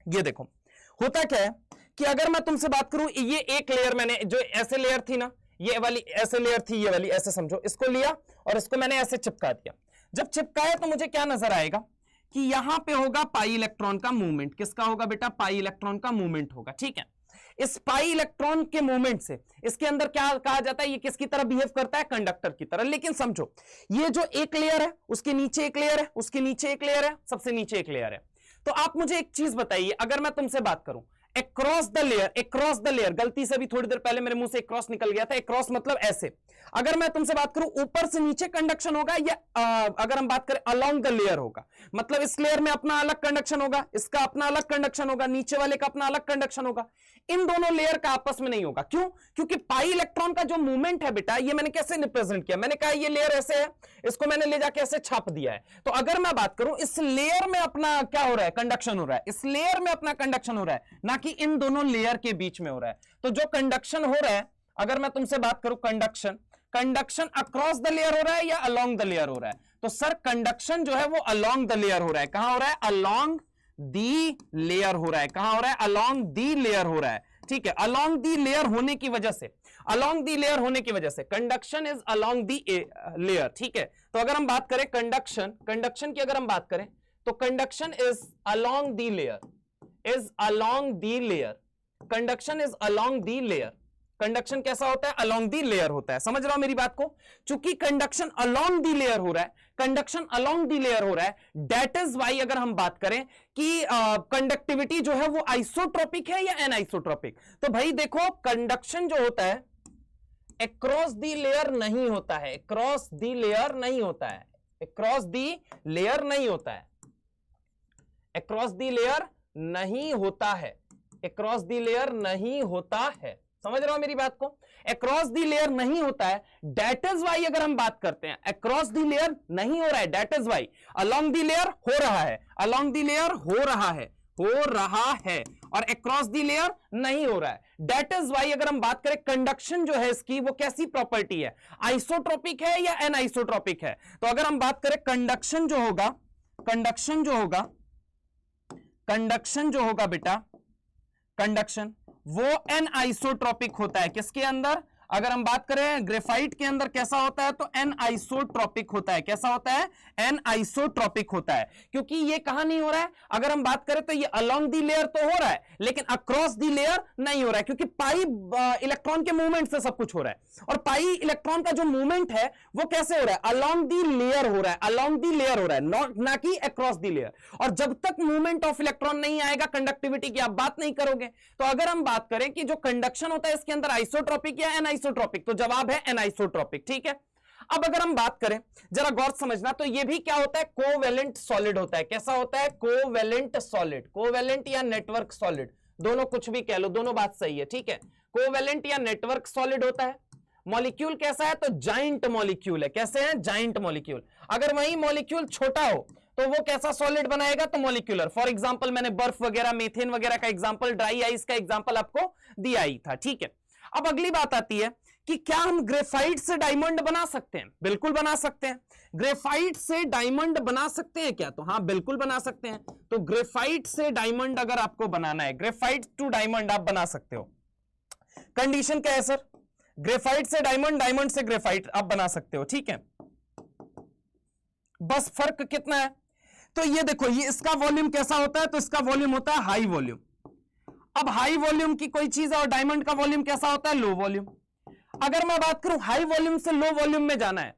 ये देखो, होता क्या है कि अगर मैं तुमसे बात करूं, ये एक लेयर मैंने जो ऐसे लेयर थी ना, ये वाली ऐसे लेयर थी, ये वाली ऐसे समझो, इसको लिया और इसको मैंने ऐसे चिपका दिया। जब चिपकाया तो मुझे क्या नजर आएगा कि यहां पे होगा पाई इलेक्ट्रॉन का मूवमेंट। किसका होगा बेटा? पाई इलेक्ट्रॉन का मूवमेंट होगा, ठीक है। इस पाई इलेक्ट्रॉन के मूवमेंट से इसके अंदर क्या कहा जाता है? ये किसकी तरह बिहेव करता है? कंडक्टर की तरह। लेकिन समझो, ये जो एक लेयर है, उसके नीचे एक लेयर है, उसके नीचे एक लेयर है, सबसे नीचे एक लेयर है। तो आप मुझे एक चीज बताइए, अगर मैं तुमसे बात करूं अक्रॉस द लेयर, गलती से भी थोड़ी देर पहले मेरे मुंह से अक्रॉस निकल गया था। अक्रॉस मतलब ऐसे। अगर मैं तुमसे बात करूं ऊपर से नीचे कंडक्शन होगा, या अगर हम बात करें अलोंग द लेयर होगा, मतलब इस लेयर में अपना अलग कंडक्शन होगा, इसका अपना अलग कंडक्शन होगा, नीचे वाले का अपना अलग कंडक्शन होगा। इन दोनों लेयर का आपस में नहीं होगा। क्यों? क्योंकि पाई इलेक्ट्रॉन का जो मूवमेंट है बेटा, ये मैंने कैसे रिप्रेजेंट किया, मैंने कहा ये लेयर ऐसे है, इसको मैंने ले जाके ऐसे छाप दिया है। तो अगर मैं बात करूं इस लेयर में अपना क्या हो रहा है, कंडक्शन हो रहा है, इस लेयर में अपना कंडक्शन हो रहा है, ना कि इन दोनों लेयर के बीच में हो रहा है। तो जो कंडक्शन हो रहा है, अगर मैं तुमसे बात करूं कंडक्शन अक्रॉस द लेयर हो रहा है या अलोंग द लेयर हो रहा है, तो सर कंडक्शन जो है वो अलोंग द लेयर हो रहा है। कहां हो रहा है? अलोंग दी लेयर हो रहा है। कहां हो रहा है? अलोंग दी लेयर हो रहा है। ठीक है, अलोंग दी लेयर होने की वजह से, अलोंग दी लेयर होने की वजह से conduction is along the layer. ठीक है, तो अगर हम बात करें कंडक्शन की अगर हम बात करें तो conduction is along the layer, is along the layer, conduction is along the layer. Conduction कैसा होता है? अलोंग दी लेयर होता है। समझ रहा हो मेरी बात को? चूंकि कंडक्शन अलोंग दी लेयर हो रहा है, कंडक्शन अलोंग दी लेयर हो रहा है, दैट इज वाई अगर हम बात करें कि कंडक्टिविटी जो है वो आइसोट्रोपिक है या एनाइसोट्रोपिक। तो भाई देखो, कंडक्शन जो होता है अक्रॉस दी लेयर नहीं होता है, अक्रॉस दी लेयर नहीं होता है, अक्रॉस दी लेयर नहीं होता है, अक्रॉस दी लेयर नहीं होता है, अक्रॉस दी लेयर नहीं होता है। समझ रहे हो मेरी बात को? अक्रॉस दी लेयर नहीं होता है, दैट इज वाई अगर हम बात करते हैं अक्रॉस दी लेयर नहीं हो रहा है, that is why along the layer हो रहा है, अलोंग दी लेयर हो रहा है, हो रहा है, और अक्रॉस दी लेयर नहीं हो रहा है। दैट इज वाई अगर हम बात करें कंडक्शन जो है इसकी वो कैसी प्रॉपर्टी है, आइसोट्रोपिक है या एनाइसोट्रोपिक है। तो अगर हम बात करें कंडक्शन जो होगा, कंडक्शन जो होगा, कंडक्शन जो होगा बेटा, कंडक्शन वो एन आइसोट्रोपिक होता है। किसके अंदर? अगर हम बात करें ग्रेफाइट के अंदर कैसा होता है, तो एन आइसोट्रोपिक होता है। कैसा होता है? एन आइसोट्रोपिक होता है। क्योंकि ये कहां नहीं हो रहा है, अगर हम बात करें तो ये अलोंग दी लेयर तो हो रहा है, लेकिन अक्रॉस दी लेयर नहीं हो रहा है, क्योंकि पाई इलेक्ट्रॉन के मूवमेंट से सब कुछ हो रहा है, और पाई इलेक्ट्रॉन का जो मूवमेंट है वो कैसे हो रहा है? अलोंग दी लेयर हो रहा है, अलोंग दी लेयर हो रहा है, ना कि अक्रॉस दी लेयर। और जब तक मूवमेंट ऑफ इलेक्ट्रॉन नहीं आएगा, कंडक्टिविटी की आप बात नहीं करोगे। तो अगर हम बात करें कि जो कंडक्शन होता है इसके अंदर आइसोट्रोपिक या एनाइसोट्रोपिक, तो जवाब है एनाइसोट्रोपिक। ठीक है, अब अगर हम बात करें, जरा गौर समझना, तो ये भी क्या होता है? कोवेलेंट सॉलिड होता है। कैसा होता है? कोवेलेंट सॉलिड, कोवेलेंट या नेटवर्क सॉलिड, दोनों कुछ भी कह लो, दोनों बात सही है। ठीक है, कोवेलेंट या नेटवर्क सॉलिड होता है। मॉलिक्यूल कैसा है? तो जाइंट मॉलिक्यूल है। कैसे है? Giant molecule. अगर वही मॉलिक्यूल छोटा हो तो वो कैसा सॉलिड बनाएगा? तो मॉलिक्यूलर। फॉर एग्जांपल मैंने बर्फ वगैरह, मीथेन वगैरह का एग्जांपल, ड्राई आइस का एग्जांपल आपको दिया ही था। ठीक है, अब अगली बात आती है कि क्या हम ग्रेफाइट से डायमंड बना सकते हैं? बिल्कुल बना सकते हैं। ग्रेफाइट से डायमंड बना सकते हैं क्या? तो हाँ, बिल्कुल बना सकते हैं। तो ग्रेफाइट से डायमंड अगर आपको बनाना है, ग्रेफाइट टू डायमंड आप बना सकते हो। कंडीशन क्या है सर? ग्रेफाइट से डायमंड, डायमंड से ग्रेफाइट आप बना सकते हो। ठीक है, बस फर्क कितना है? तो ये देखो, ये इसका वॉल्यूम कैसा होता है? तो इसका वॉल्यूम होता है हाई वॉल्यूम। अब हाई वॉल्यूम की कोई चीज है और डायमंड का वॉल्यूम कैसा होता है? Low volume. अगर मैं बात करूं हाई वॉल्यूम से लो वॉल्यूम में जाना है,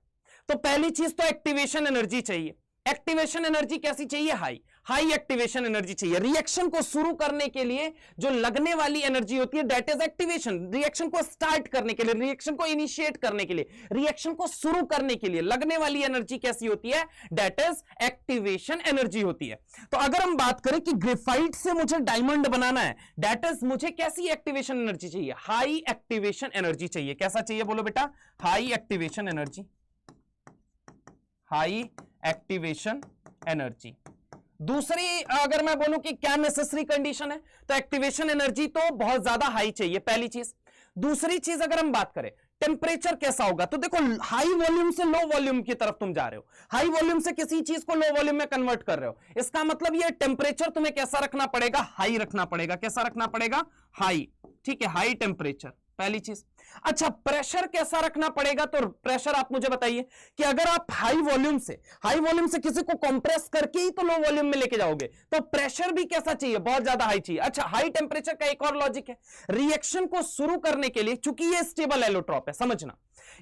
तो पहली चीज तो एक्टिवेशन एनर्जी चाहिए। एक्टिवेशन एनर्जी कैसी चाहिए? हाई, हाई एक्टिवेशन एनर्जी चाहिए। रिएक्शन को शुरू करने के लिए जो लगने वाली एनर्जी होती है, दैट इज एक्टिवेशन। रिएक्शन को स्टार्ट करने के लिए, रिएक्शन को इनिशिएट करने के लिए, रिएक्शन को शुरू करने के लिए लगने वाली एनर्जी कैसी होती है? दैट इज एक्टिवेशन एनर्जी होती है। तो अगर हम बात करें कि ग्रेफाइट से मुझे डायमंड बनाना है, दैट इज मुझे कैसी एक्टिवेशन एनर्जी चाहिए? हाई एक्टिवेशन एनर्जी चाहिए। कैसा चाहिए बोलो बेटा? High activation energy, high activation energy. दूसरी अगर मैं बोलूं कि क्या नेसेसरी कंडीशन है, तो एक्टिवेशन एनर्जी तो बहुत ज्यादा हाई चाहिए, पहली चीज। दूसरी चीज अगर हम बात करें टेम्परेचर कैसा होगा, तो देखो हाई वॉल्यूम से लो वॉल्यूम की तरफ तुम जा रहे हो, हाई वॉल्यूम से किसी चीज को लो वॉल्यूम में कन्वर्ट कर रहे हो, इसका मतलब ये टेम्परेचर तुम्हें कैसा रखना पड़ेगा? हाई रखना पड़ेगा। कैसा रखना पड़ेगा? हाई। ठीक है, हाई टेम्परेचर, पहली चीज। अच्छा, प्रेशर कैसा रखना पड़ेगा? तो प्रेशर आप मुझे बताइए कि अगर आप हाई वॉल्यूम से किसी को कंप्रेस करके ही तो लो वॉल्यूम में लेके जाओगे, तो प्रेशर भी कैसा चाहिए? बहुत ज्यादा हाई चाहिए। अच्छा, हाई टेम्परेचर का एक और लॉजिक है, रिएक्शन को शुरू करने के लिए, चूंकि ये स्टेबल एलोट्रॉप है, समझना,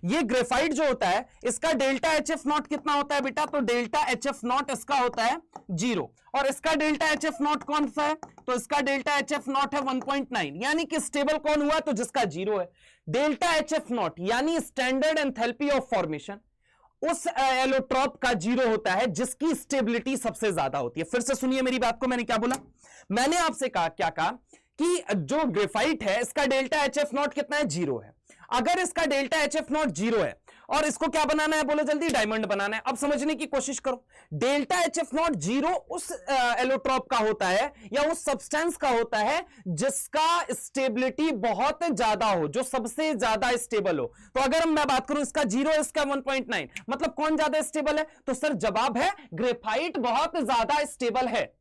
ये ग्रेफाइट जो होता है इसका डेल्टा HF0 कितना होता है बेटा, तो डेल्टा HF0 इसका होता है 0, और इसका डेल्टा HF0 कौन सा है, तो इसका डेल्टा HF0 है 1.9, यानी कि स्टेबल कौन हुआ, तो जिसका 0 है। डेल्टा HF0 यानी स्टैंडर्ड एंथैल्पी ऑफ फॉर्मेशन उस एलोट्रॉप का 0 होता है जिसकी स्टेबिलिटी सबसे ज्यादा होती है। फिर से सुनिए मेरी बात को, मैंने क्या बोला, मैंने आपसे कहा, क्या कहा कि जो ग्रेफाइट है इसका डेल्टा HF0 कितना है, 0 है। अगर इसका डेल्टा HF0 0 है और इसको क्या बनाना है, बोलो जल्दी, डायमंड बनाना है। अब समझने की कोशिश करो, डेल्टा HF0 0 उस एलोट्रॉप का होता है या उस सब्सटेंस का होता है जिसका स्टेबिलिटी बहुत ज्यादा हो, जो सबसे ज्यादा स्टेबल हो। तो अगर मैं बात करूं इसका 0, इसका 1.9, मतलब कौन ज्यादा स्टेबल है, तो सर जवाब है ग्रेफाइट बहुत ज्यादा स्टेबल है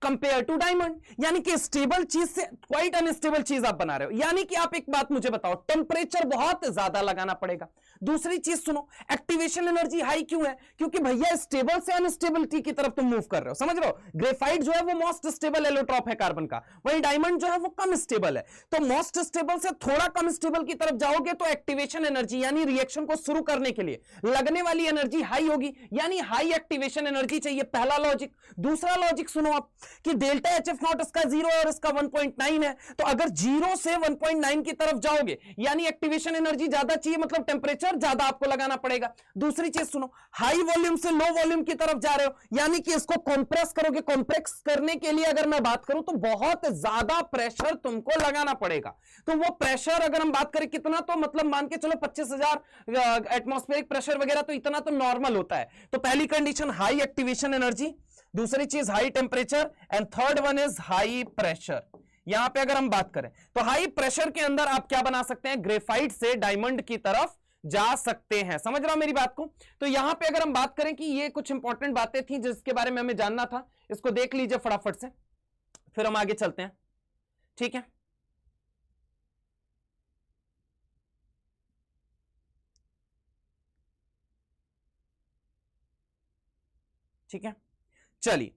कंपेयर टू डायमंड। यानी कि स्टेबल चीज से क्वाइट अनस्टेबल चीज आप बना रहे हो। यानी कि आप एक बात मुझे बताओ, टेंपरेचर बहुत ज्यादा लगाना पड़ेगा। दूसरी चीज सुनो, एक्टिवेशन एनर्जी हाई क्यों है, क्योंकि भैया स्टेबल से अनस्टेबिलिटी की तरफ तुम मूव कर रहे हो, समझ रहे हो। ग्रेफाइट जो है वो मोस्ट स्टेबल एलोट्रॉप है कार्बन का, वहीं डायमंड जो है वो कम स्टेबल है। तो मोस्ट स्टेबल से थोड़ा कम स्टेबल की तरफ जाओगे तो एक्टिवेशन एनर्जी यानी रिएक्शन को शुरू करने के लिए लगने वाली एनर्जी हाई होगी, यानी हाई एक्टिवेशन एनर्जी चाहिए, पहला लॉजिक। दूसरा लॉजिक सुनो आप कि डेल्टा HF0 इसका 0 है और इसका 1.9 है, तो अगर 0 से 1.9 की तरफ जाओगे यानी एक्टिवेशन एनर्जी ज्यादा चाहिए, मतलब टेंपरेचर ज्यादा आपको लगाना पड़ेगा। दूसरी चीज सुनो, हाई वॉल्यूम से लो वॉल्यूम की तरफ जा रहे हो, यानी कि इसको कंप्रेस करोगे। कंप्रेस करने के लिए अगर मैं बात करूं तो बहुत ज्यादा प्रेशर तुमको लगाना पड़ेगा। तो वो प्रेशर अगर हम बात करें कितना, तो मतलब मान के चलो 25,000 एटमॉस्फेरिक प्रेशर वगैरह, तो इतना तो नॉर्मल होता है। तो पहली कंडीशन हाई एक्टिवेशन एनर्जी, दूसरी चीज high temperature, and third one is high pressure. यहां पे अगर हम बात करें तो हाई प्रेशर के अंदर आप क्या बना सकते हैं, ग्रेफाइट से डायमंड की तरफ जा सकते हैं। समझ रहा हूं मेरी बात को। तो यहां पे अगर हम बात करें कि ये कुछ इंपॉर्टेंट बातें थी जिसके बारे में हमें जानना था, इसको देख लीजिए फटाफट से, फिर हम आगे चलते हैं, ठीक है। ठीक है, चलिए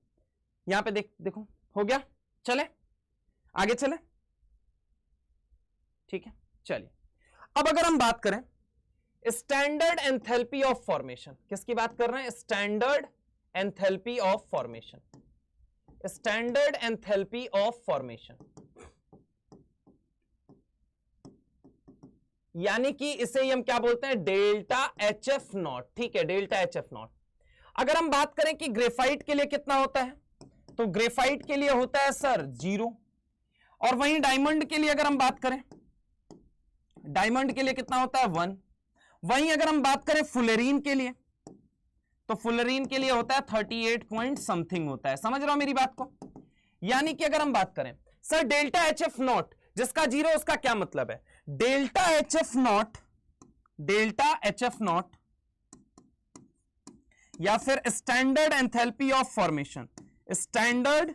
यहां पे देखो हो गया, चले आगे चले, ठीक है। चलिए अब अगर हम बात करें स्टैंडर्ड एंथैल्पी ऑफ फॉर्मेशन, किसकी बात कर रहे हैं, standard enthalpy of formation, standard enthalpy of formation, यानी कि इसे हम क्या बोलते हैं, डेल्टा HF0, ठीक है, डेल्टा HF0। अगर हम बात करें कि ग्रेफाइट के लिए कितना होता है, तो ग्रेफाइट के लिए होता है सर 0, और वहीं डायमंड के लिए अगर हम बात करें, डायमंड के लिए कितना होता है 1। वहीं अगर हम बात करें फुलेरीन के लिए, तो फुलेरीन के लिए होता है 38 पॉइंट समथिंग होता है। समझ रहा हूं मेरी बात को। यानी कि अगर हम बात करें सर डेल्टा HF0 जिसका 0, उसका क्या मतलब है, डेल्टा HF0 या फिर standard enthalpy of formation, standard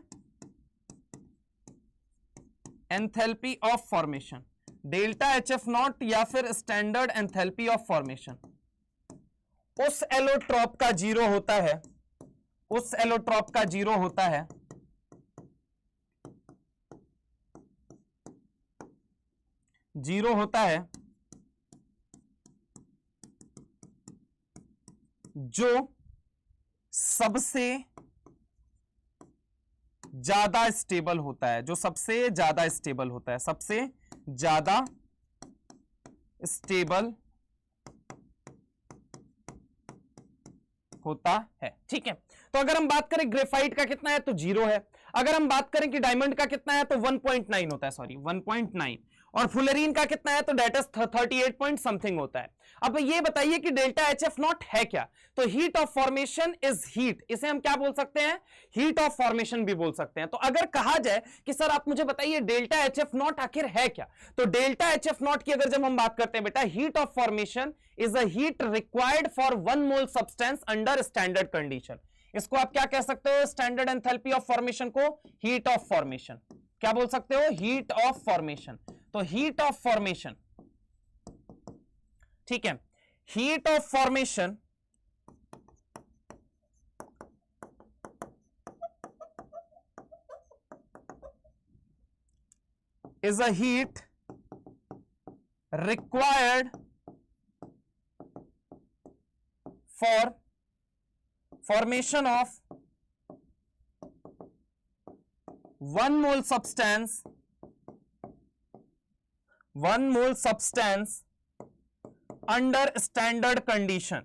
enthalpy of formation, delta HF0 या फिर स्टैंडर्ड एंथैल्पी ऑफ फॉर्मेशन उस एलोट्रॉप का 0 होता है, उस एलोट्रॉप का 0 होता है जीरो होता है जो सबसे ज्यादा स्टेबल होता है, जो सबसे ज्यादा स्टेबल होता है, सबसे ज्यादा स्टेबल होता है, ठीक है। तो अगर हम बात करें ग्रेफाइट का कितना है, तो 0 है। अगर हम बात करें कि डायमंड का कितना है, तो 1.9 होता है, सॉरी 1.9, और फुलेरीन का कितना है, तो डेट इज 38 पॉइंट समथिंग होता है। अब ये बताइए कि डेल्टा HF0 है क्या, तो heat of formation is heat, इसे हम क्या बोल सकते हैं, हीट ऑफ फॉर्मेशन भी बोल सकते हैं। तो अगर कहा जाए कि सर आप मुझे बताइए डेल्टा HF0 आखिर है क्या, तो डेल्टा HF0 की अगर जब हम बात करते हैं बेटा, heat of formation is a heat required for 1 mole substance under standard condition. इसको आप क्या कह सकते हो, स्टैंडर्ड एंथैल्पी ऑफ फॉर्मेशन को हीट ऑफ फॉर्मेशन क्या बोल सकते हो, हीट ऑफ फॉर्मेशन। तो हीट ऑफ फॉर्मेशन, ठीक है, heat of formation is a heat required for formation of 1 mole substance under standard condition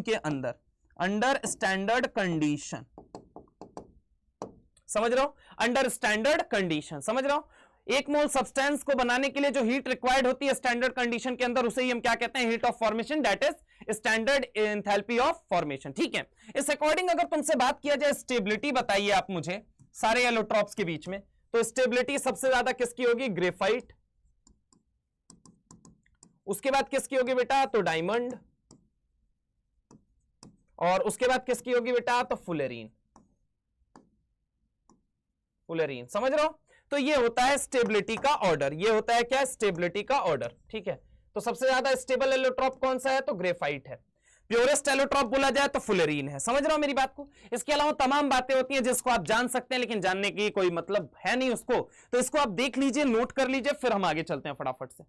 के अंदर, अंडर स्टैंडर्ड कंडीशन, समझ रहे हो, अंडर स्टैंडर्ड कंडीशन, समझ रहे हो। 1 मोल सब्सटेंस को बनाने के लिए जो हीट रिक्वायर्ड होती है स्टैंडर्ड कंडीशन के अंदर, उसे ही हम क्या कहते हैं, heat of formation, that is standard enthalpy of formation. ठीक है, इस अकॉर्डिंग अगर तुमसे बात किया जाए स्टेबिलिटी, बताइए आप मुझे सारे एलोट्रॉप्स के बीच में, तो स्टेबिलिटी सबसे ज्यादा किसकी होगी, ग्रेफाइट, उसके बाद किसकी होगी बेटा, तो डायमंड, और उसके बाद किसकी होगी बेटा, तो फुलेरीन, समझ रहे हो। तो ये होता है स्टेबिलिटी का ऑर्डर, ये होता है क्या, स्टेबिलिटी का ऑर्डर। ठीक है, तो सबसे ज्यादा स्टेबल एलोट्रॉप कौन सा है, तो ग्रेफाइट है। प्योरेस्ट एलोट्रॉप बोला जाए तो फुलेरीन है। समझ रहे हो मेरी बात को। इसके अलावा तमाम बातें होती हैं जिसको आप जान सकते हैं, लेकिन जानने की कोई मतलब है नहीं उसको, तो इसको आप देख लीजिए, नोट कर लीजिए, फिर हम आगे चलते हैं फटाफट से।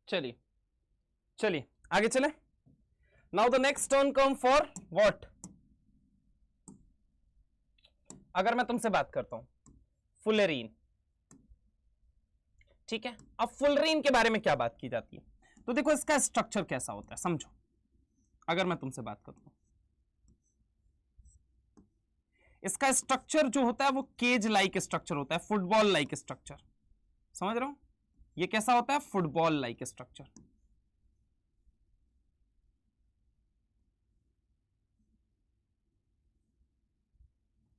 चलिए चलिए आगे चले। Now the next turn come for what, अगर मैं तुमसे बात करता हूं फुलेरीन, ठीक है, अब फुलेरीन के बारे में क्या बात की जाती है, तो देखो इसका स्ट्रक्चर कैसा होता है, समझो। अगर मैं तुमसे बात करता हूं, इसका स्ट्रक्चर जो होता है वो केज लाइक स्ट्रक्चर होता है, फुटबॉल लाइक स्ट्रक्चर, समझ रहे हो, ये कैसा होता है, फुटबॉल लाइक स्ट्रक्चर।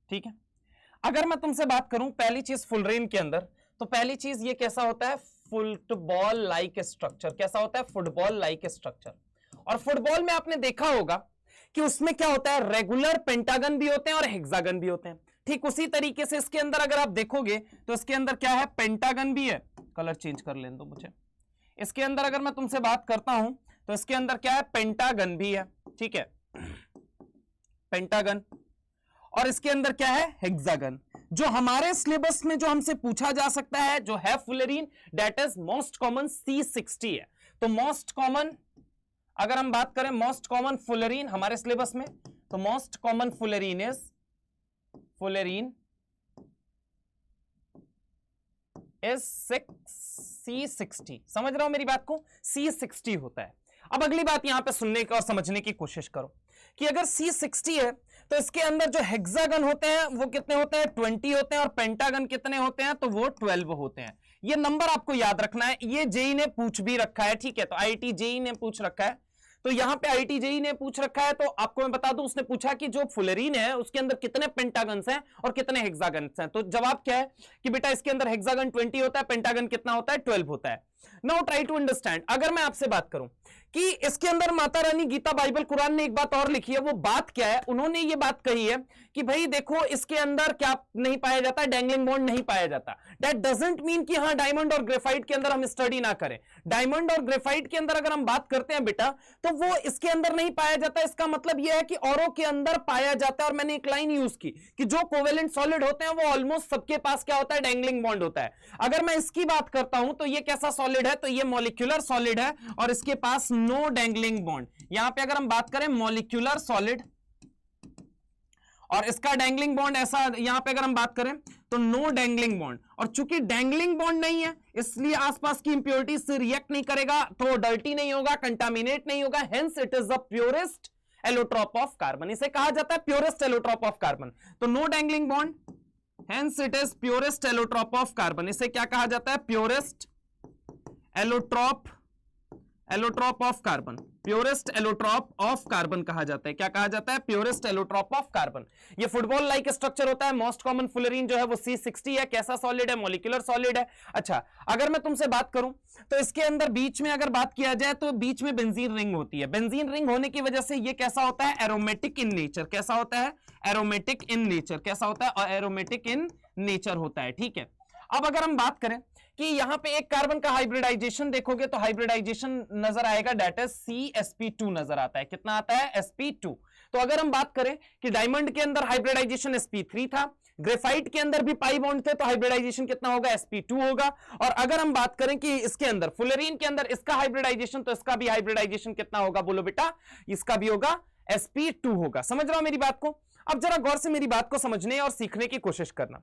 ठीक है, अगर मैं तुमसे बात करूं पहली चीज फुलेरीन के अंदर, तो पहली चीज ये कैसा होता है, फुटबॉल लाइक स्ट्रक्चर। कैसा होता है, फुटबॉल लाइक स्ट्रक्चर। और फुटबॉल में आपने देखा होगा कि उसमें क्या होता है, रेगुलर पेंटागन भी होते हैं और हेक्सागन भी होते हैं। ठीक उसी तरीके से इसके अंदर अगर आप देखोगे तो इसके अंदर क्या है, पेंटागन भी है, कलर चेंज कर लेने दो मुझे। इसके अंदर अगर मैं तुमसे बात करता हूं तो इसके अंदर क्या है, पेंटागन भी है, ठीक है, पेंटागन, और इसके अंदर क्या है, हेक्सागन। जो हमारे सिलेबस में जो हमसे पूछा जा सकता है जो है fullerene, that is most common C60 है। तो मोस्ट कॉमन अगर हम बात करें, मोस्ट कॉमन फुलेरीन हमारे सिलेबस में, तो most common fullerene is fullerene is C60। समझ रहे हो मेरी बात को, C60 होता है। अब अगली बात यहां पे सुनने और समझने की कोशिश करो कि अगर C60 है तो इसके अंदर जो हेक्सागन होते हैं वो कितने होते हैं, 20 होते हैं, और पेंटागन कितने होते हैं, तो वो 12 होते हैं। ये नंबर आपको याद रखना है, ये जेई ने पूछ भी रखा है, ठीक है, तो आईआईटी जेई ने पूछ रखा है, तो यहां पे आईआईटी जेई ने पूछ रखा है। तो आपको मैं बता दूं, उसने पूछा कि जो फुलेरीन है उसके अंदर कितने पेंटागन्स हैं और कितने हेक्सागन्स हैं। तो जवाब क्या है कि बेटा इसके अंदर हेक्सागन 20 होता है, पेंटागन कितना होता है, 12 होता है। Now try to understand. अगर मैं आपसे बात करूं कि इसके अंदर माता रानी, गीता, बाइबल, कुरान ने एक बात और लिखी है, वो बात क्या है, उन्होंने ये बात कही है कि भाई देखो इसके अंदर क्या नहीं पाया जाता, डैंगलिंग बॉन्ड नहीं पाया जाता। दैट डजंट मीन कि हाँ डायमंड और ग्रेफाइट के अंदर हम स्टडी ना करें। डायमंड और ग्रेफाइट के अंदर अगर हम बात करते हैं बेटा, तो वो इसके अंदर नहीं पाया जाता। इसका मतलब यह है कि औरों के अंदर पाया जाता है। और मैंने एक लाइन यूज की कि जो कोवेलेंट सॉलिड होते हैं वो ऑलमोस्ट सबके पास क्या होता है, डैंगलिंग बॉन्ड होता है। अगर मैं इसकी बात करता हूं तो ये कैसा सॉलिड है, तो ये मॉलिक्यूलर सॉलिड है और इसके पास नो डैंगलिंग बॉन्ड। यहां पे अगर हम बात करें मॉलिक्यूलर सॉलिड और इसका डैंगलिंग बॉन्ड ऐसा, यहां पे अगर हम बात करें तो नो डैंगलिंग बॉन्ड। और चूंकि डैंगलिंग बॉन्ड नहीं है इसलिए आसपास की इंप्योरिटी से रिएक्ट नहीं करेगा, तो डर्टी नहीं होगा, कंटामिनेट नहीं होगा, hence it is the purest allotrope of carbon. इसे कहा जाता है प्योरेस्ट एलोट्रॉप ऑफ कार्बन। तो no dangling bond, hence it is purest allotrope of carbon. इसे क्या कहा जाता है, purest allotrope of carbon. Purest allotrope of carbon कहा जाता है। क्या कहा जाता है, प्योरेस्ट एलोट्रॉप ऑफ कार्बन। ये फुटबॉल लाइक स्ट्रक्चर होता है। मोस्ट कॉमन फुलेरीन जो है वो C60 है। कैसा सॉलिड है, मॉलिक्यूलर सॉलिड है। अच्छा, अगर मैं तुमसे बात करूं तो इसके अंदर बीच में अगर बात किया जाए तो बीच में बेंजीन रिंग होती है। बेंजीन रिंग होने की वजह से ये कैसा होता है, एरोमेटिक इन नेचर। कैसा होता है, एरोमेटिक इन नेचर। कैसा होता है, और एरोमेटिक इन नेचर होता है। ठीक है, अब अगर हम बात करें कि यहां पे एक कार्बन का हाइब्रिडाइजेशन देखोगे तो हाइब्रिडाइजेशन नजर आएगा, दैट इज CsP2 नजर आता है। कितना आता है, sp2। तो अगर हम बात करें कि डायमंड के अंदर हाइब्रिडाइजेशन sp3 था, ग्रेफाइट के अंदर भी पाई बॉन्ड थे, तो हाइब्रिडाइजेशन कितना होगा, sp2 होगा। और अगर हम बात करें कि इसके अंदर फुलेरीन के अंदर इसका हाइब्रिडाइजेशन, तो इसका भी हाइब्रिडाइजेशन कितना होगा, बोलो बेटा, इसका भी होगा sp2 होगा। समझ रहा हो मेरी बात को? अब जरा गौर से मेरी बात को समझने और सीखने की कोशिश करना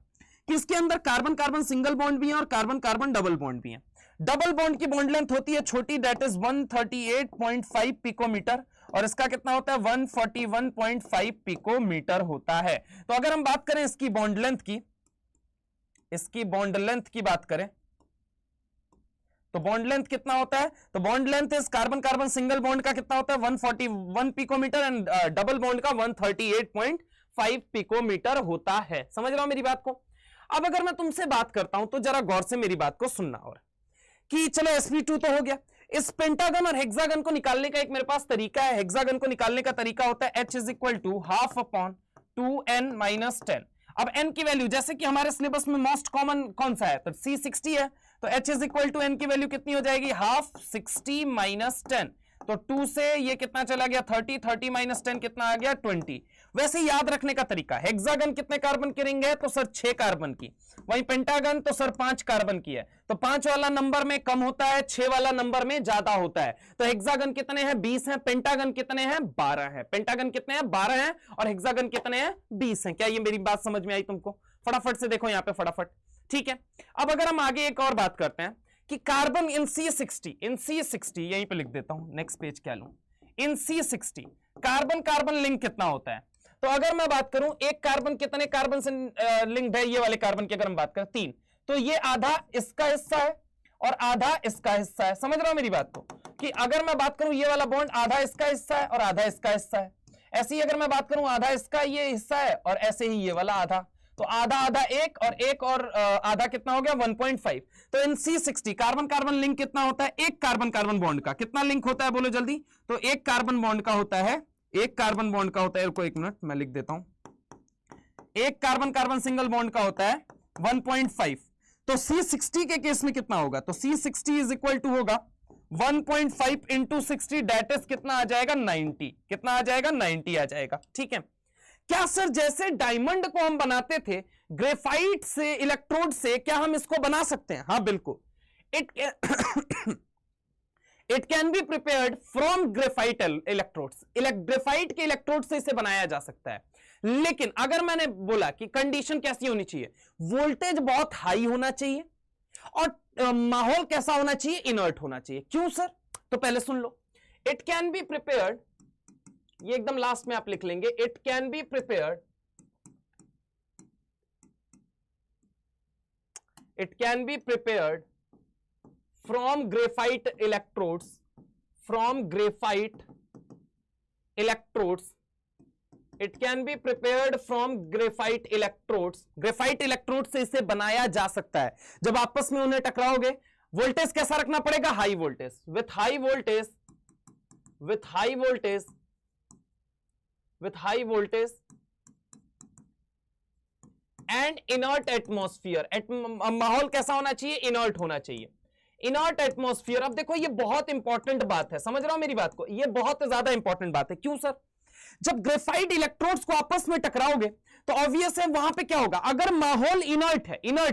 कि इसके अंदर कार्बन कार्बन सिंगल बॉन्ड भी है और कार्बन कार्बन डबल बॉन्ड भी है। डबल बॉन्ड की बॉन्ड लेंथ होती है छोटी, दैट इज 138.5 पिकोमीटर, और इसका कितना होता है, 141.5 पिकोमीटर होता है। तो अगर हम बात करें इसकी बॉन्ड लेंथ की, इसकी बॉन्ड लेंथ की बात करें तो बॉन्ड लेंथ कितना होता है, तो बॉन्ड लेंथ इस कार्बन कार्बन सिंगल बॉन्ड का कितना होता है, 141 पिकोमीटर, एंड डबल बॉन्ड का 138.5 पिकोमीटर होता है। समझ रहा हो मेरी बात को? अब अगर मैं तुमसे बात करता हूं तो जरा गौर से मेरी बात को सुनना, और कि चलो sp2 तो हो गया, इस पेंटागन और हेक्सागन को निकालने का एक मेरे पास तरीका है। हेक्सागन को निकालने का तरीका होता है h is equal to half upon 2n minus 10। अब n की वैल्यू, जैसे कि हमारे सिलेबस में मोस्ट कॉमन कौन सा है, तो C60 है, तो h is equal to n की वैल्यू कितनी हो जाएगी, हाफ 60 माइनस 10, तो 2 से ये कितना चला गया, 30, 30 माइनस 10 कितना आ गया, 20। वैसे याद रखने का तरीका, हेक्सागन कितने कार्बन की रिंग है, तो सर 6 कार्बन की, वहीं पेंटागन तो सर 5 कार्बन की है, तो 5 वाला नंबर में कम होता है, 6 वाला नंबर में ज्यादा होता है। तो हेक्सागन कितने हैं, 20 हैं, पेंटागन कितने हैं, 12 हैं। पेंटागन कितने हैं, 12 हैं, और हेक्सागन कितने हैं, 20 हैं। क्या ये मेरी बात समझ में आई तुमको? फटाफट से देखो यहां पे, फटाफट, ठीक है। अब अगर हम आगे एक और बात करते हैं कि कार्बन इन C60 यहीं पे लिख देता हूं, नेक्स्ट पेज क्या लूं, इन C60 कार्बन कार्बन लिंक कितना होता है। तो अगर मैं बात करूं एक कार्बन कितने कार्बन से लिंक्ड है, ये वाले कार्बन की अगर हम बात करें 3, तो ये आधा इसका हिस्सा है और आधा इसका हिस्सा है। समझ रहा हूं मेरी बात को, कि अगर मैं बात करूं ये वाला बॉन्ड आधा इसका हिस्सा है और आधा इसका हिस्सा है, ऐसे ही अगर मैं बात करूं आधा इसका ये हिस्सा है और ऐसे ही ये वाला आधा, तो आधा आधा एक और आधा कितना हो गया, 1.5। तो इन C60 कार्बन कार्बन लिंक कितना होता है, एक कार्बन कार्बन बॉन्ड का कितना लिंक होता है, बोलो जल्दी। तो एक कार्बन बॉन्ड का होता है, एक कार्बन बॉन्ड का होता है, रुको एक मिनट मैं लिख देता हूं, एक कार्बन कार्बन सिंगल बॉन्ड का होता है 1.5। तो C60 के केस में कितना होगा, तो C60 इज इक्वल टू होगा 1.5 इंटू 60, डेट इज कितना आ जाएगा, 90। कितना आ जाएगा, 90 आ जाएगा, ठीक है। क्या सर जैसे डायमंड को हम बनाते थे ग्रेफाइट से, इलेक्ट्रोड से, क्या हम इसको बना सकते हैं? हाँ बिल्कुल, it can be prepared from graphite electrodes. Graphite के इलेक्ट्रोड से इसे बनाया जा सकता है, लेकिन अगर मैंने बोला कि कंडीशन कैसी होनी चाहिए, वोल्टेज बहुत हाई होना चाहिए और माहौल कैसा होना चाहिए, इनर्ट होना चाहिए। क्यों सर? तो पहले सुन लो, इट कैन बी प्रिपेयर्ड, ये एकदम लास्ट में आप लिख लेंगे, it can be prepared, it can be prepared from graphite electrodes, from graphite electrodes, it can be prepared from graphite electrodes. Graphite electrode से इसे बनाया जा सकता है। जब आपस में उन्हें टकराओगे, वोल्टेज कैसा रखना पड़ेगा, high voltage, with high voltage, with high voltage, with high voltage and inert atmosphere। माहौल कैसा होना चाहिए, इनर्ट होना चाहिए, इनर्ट एटमॉस्फेयर। अब देखो ये बहुत इंपॉर्टेंट बात है, समझ रहा हूं मेरी बात को, ये बहुत ज्यादा इंपॉर्टेंट बात है। क्यों सर? जब ग्रेफाइट इलेक्ट्रोड्स को आपस में टकराओगे तो ऑब्वियस है वहां पे क्या होगा, अगर माहौल इनर्ट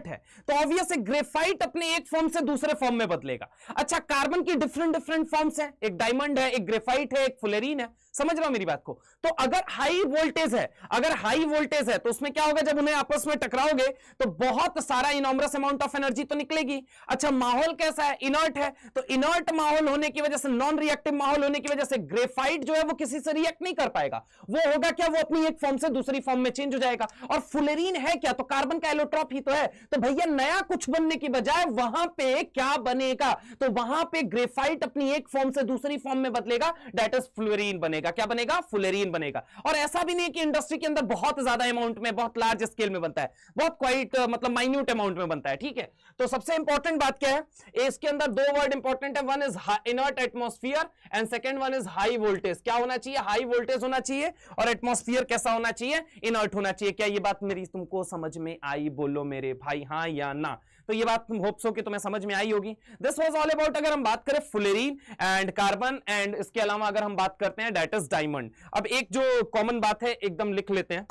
है तो ऑब्वियस है ग्रेफाइट अपने एक फॉर्म से दूसरे फॉर्म में बदलेगा। अच्छा, कार्बन की डिफरेंट डिफरेंट फॉर्म्स हैं, एक डायमंड है, एक ग्रेफाइट है, एक फुलेरीन है। समझ रहा हूं मेरी बात को? तो अगर हाई वोल्टेज है, अगर हाई वोल्टेज है तो उसमें क्या होगा, जब उन्हें आपस में टकराओगे तो बहुत सारा इनॉमरस अमाउंट ऑफ एनर्जी तो निकलेगी। अच्छा, माहौल कैसा है, इनर्ट है, तो इनर्ट माहौल होने की वजह से, नॉन रिएक्टिव माहौल होने की वजह से ग्रेफाइट जो है वो किसी से रिएक्ट नहीं कर पाएगा। वो होगा क्या, वो अपनी एक फॉर्म से दूसरी फॉर्म में चेंज हो जाएगा। और फुलेरीन है क्या, तो कार्बन का एलोट्रॉप ही तो है। तो भैया नया कुछ बनने की बजाय वहां पे क्या बनेगा, तो वहां पे ग्रेफाइट अपनी एक फॉर्म से दूसरी फॉर्म में बदलेगा, दैट इज फ्लोरीन बनेगा। क्या बनेगा, फुलेरीन बनेगा। और ऐसा भी नहीं कि इंडस्ट्री के अंदर बहुत ज्यादा अमाउंट में, बहुत लार्ज स्केल में बनता है, बहुत क्वाइट मतलब माइन्यूट अमाउंट में बनता है, ठीक है। तो सबसे इंपॉर्टेंट बात क्या है, इसके अंदर दो वर्ड इंपॉर्टेंट है, one is inert atmosphere and second one is high voltage. क्या होना चाहिए, हाई वोल्टेज होना चाहिए, और एटमॉस्फेयर कैसा होना चाहिए, इनर्ट होना चाहिए। क्या ये बात मेरी तुमको समझ में आई, बोलो मेरे भाई हाँ या ना। तो ये बात होप सो कि तुम्हें समझ में आई होगी। दिस वाज ऑल अबाउट, अगर हम बात करें फुलेरीन एंड कार्बन, एंड इसके अलावा अगर हम बात करते हैं दैट इज डायमंड। अब एक जो कॉमन बात है एकदम लिख लेते हैं